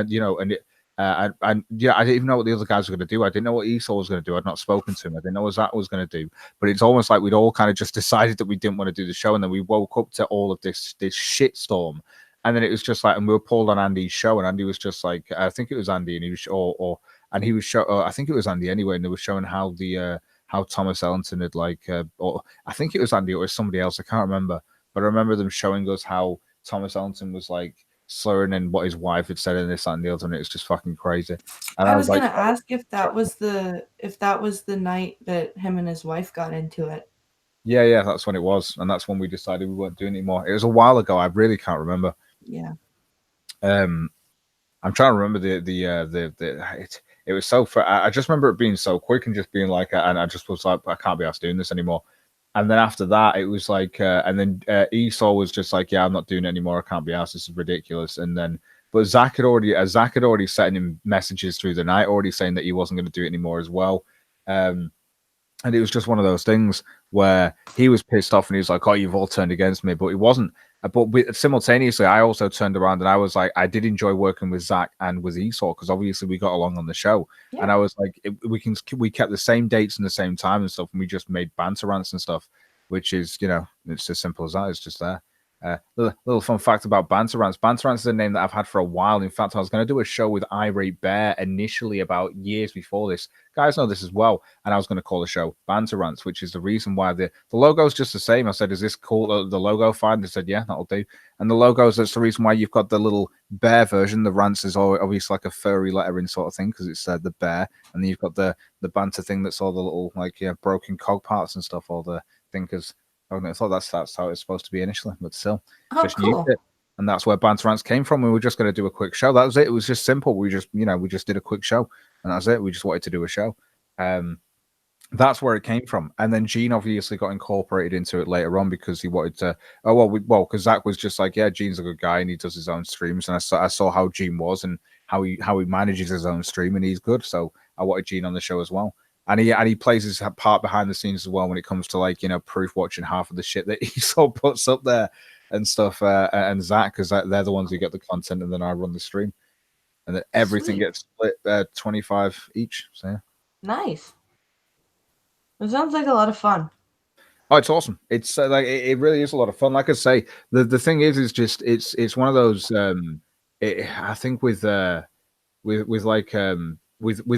you know, and yeah, I didn't even know what the other guys were going to do. I didn't know what Esau was going to do. I'd not spoken to him. I didn't know what Zach was going to do. But it's almost like we'd all kind of just decided that we didn't want to do the show, and then we woke up to all of this shitstorm. And then it was just like, and we were pulled on Andy's show, and Andy was just like, I think it was Andy, and he was and he was I think it was Andy anyway, and they were showing how the how Thomas Ellington had like, or I think it was Andy or somebody else, I can't remember, but I remember them showing us how Thomas Ellington was like slurring in what his wife had said in this and the other, and it was just fucking crazy. And I was like, gonna ask if that was the night that him and his wife got into it. Yeah, that's when it was, and that's when we decided we weren't doing it anymore. It was a while ago. I really can't remember. Yeah. I'm trying to remember it was so. I just remember it being so quick and just being like, and I just was like, I can't be asked doing this anymore. And then after that, it was like, and then Esau was just like, yeah, I'm not doing it anymore. I can't be asked. This is ridiculous. And then, but Zach had already sent him messages through the night, already saying that he wasn't going to do it anymore as well. And it was just one of those things where he was pissed off and he was like, oh, you've all turned against me. But he wasn't. But simultaneously, I also turned around and I was like, I did enjoy working with Zach and with Esau because obviously we got along on the show. Yeah. And I was like, we kept the same dates and the same time and stuff. And we just made banter rants and stuff, which is, you know, it's as simple as that. It's just there. Little fun fact about Banter Rants. Banter Rants is a name that I've had for a while. In fact, I was going to do a show with Irate Bear initially about years before this. Guys know this as well. And I was going to call the show Banter Rants, which is the reason why the logo is just the same. I said, is this cool? The logo fine? They said, yeah, that'll do. And the logos, that's the reason why you've got the little bear version. The Rants is obviously like a furry lettering sort of thing because it's the bear. And then you've got the banter thing that's all the little like broken cog parts and stuff, all the thinkers. I thought that's how it's supposed to be initially, but still, just cool. used it, and that's where Banter Rants came from. We were just going to do a quick show. That was it. It was just simple. We just did a quick show, and that's it. We just wanted to do a show. That's where it came from. And then Gene obviously got incorporated into it later on because he wanted to. Because Zach was just like, yeah, Gene's a good guy and he does his own streams, and I saw how Gene was and how he manages his own stream, and he's good. So I wanted Gene on the show as well. And he plays his part behind the scenes as well when it comes to like, you know, proof watching half of the shit that he sort of puts up there and stuff. And Zach, because they're the ones who get the content, and then I run the stream, and then everything gets split 25 each. So yeah. Nice. It sounds like a lot of fun. Oh, it's awesome. It's like it really is a lot of fun. Like I say, the thing is just it's one of those. I think with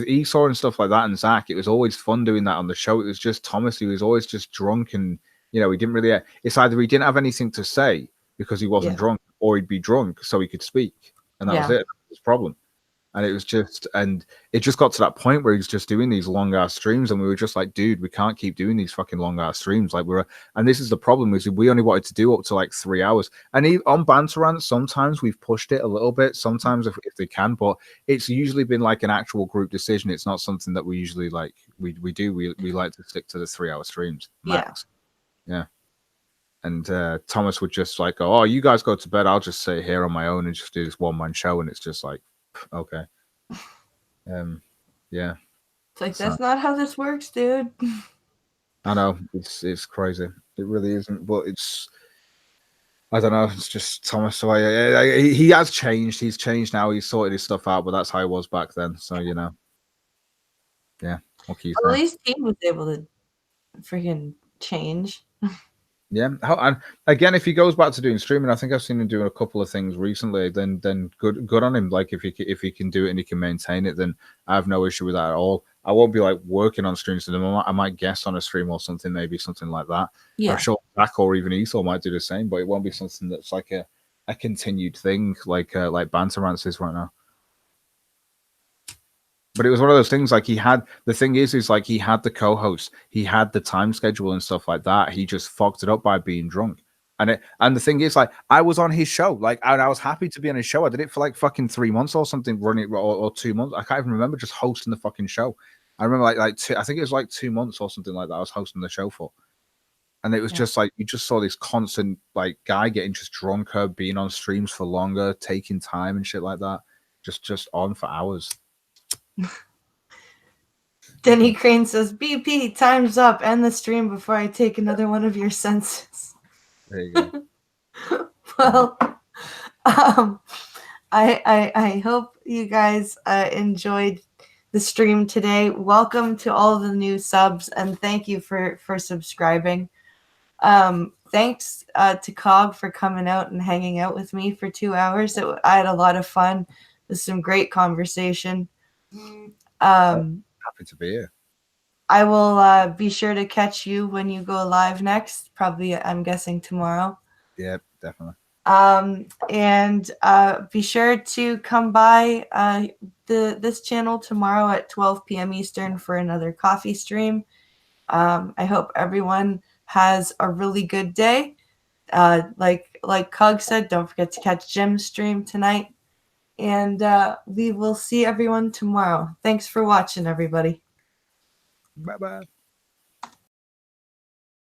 Esau and stuff like that and Zach, it was always fun doing that on the show. It was just Thomas, he was always just drunk, and you know, he didn't really it's either he didn't have anything to say because he wasn't drunk, or he'd be drunk so he could speak, and that was it. That was his problem. And it was just, and it just got to that point where he's just doing these long ass streams, and we were just like, dude, we can't keep doing these fucking long ass streams. Like and this is the problem, is we only wanted to do up to like 3 hours. And on Banter Rants, sometimes we've pushed it a little bit, sometimes if they can, but it's usually been like an actual group decision. It's not something that we usually like. We like to stick to the 3 hour streams max. Yeah. And Thomas would just like go, oh, you guys go to bed. I'll just sit here on my own and just do this one man show. And it's just like, okay. Yeah. It's like, that's not how this works, dude. I know, it's crazy. It really isn't, but it's, I don't know, it's just Thomas. So he has changed. He's changed now. He's sorted his stuff out, but that's how he was back then. So, you know. Yeah. Okay. Well, at least he was able to freaking change. Yeah, and again, if he goes back to doing streaming, I think I've seen him doing a couple of things recently. Then good on him. Like if he can do it and he can maintain it, then I have no issue with that at all. I won't be like working on streams to them. I might guest on a stream or something, maybe something like that. Yeah, I'm sure Zach or even Esau might do the same, but it won't be something that's like a a continued thing like Banter Rants is right now. But it was one of those things like he had the thing is like he had the co-host, he had the time schedule and stuff like that. He just fucked it up by being drunk. And the thing is, like, I was on his show, like, and I was happy to be on his show. I did it for like fucking 3 months or something, running or 2 months. I can't even remember, just hosting the fucking show. I remember I think it was like 2 months or something like that. I was hosting the show for, and it was just like you just saw this constant like guy getting just drunker, being on streams for longer, taking time and shit like that, just on for hours. Denny Crane says, "BP, time's up. End the stream before I take another one of your senses." There you go. Well, I hope you guys enjoyed the stream today. Welcome to all the new subs, and thank you for subscribing. Thanks to Cog for coming out and hanging out with me for 2 hours. I had a lot of fun. With some great conversation. Happy to be here. I will be sure to catch you when you go live next. Probably, I'm guessing tomorrow. Yeah, definitely. And be sure to come by this channel tomorrow at 12 p.m. Eastern for another coffee stream. I hope everyone has a really good day. Like Cog said, don't forget to catch Jim's stream tonight. And we will see everyone tomorrow. Thanks for watching, everybody. Bye-bye.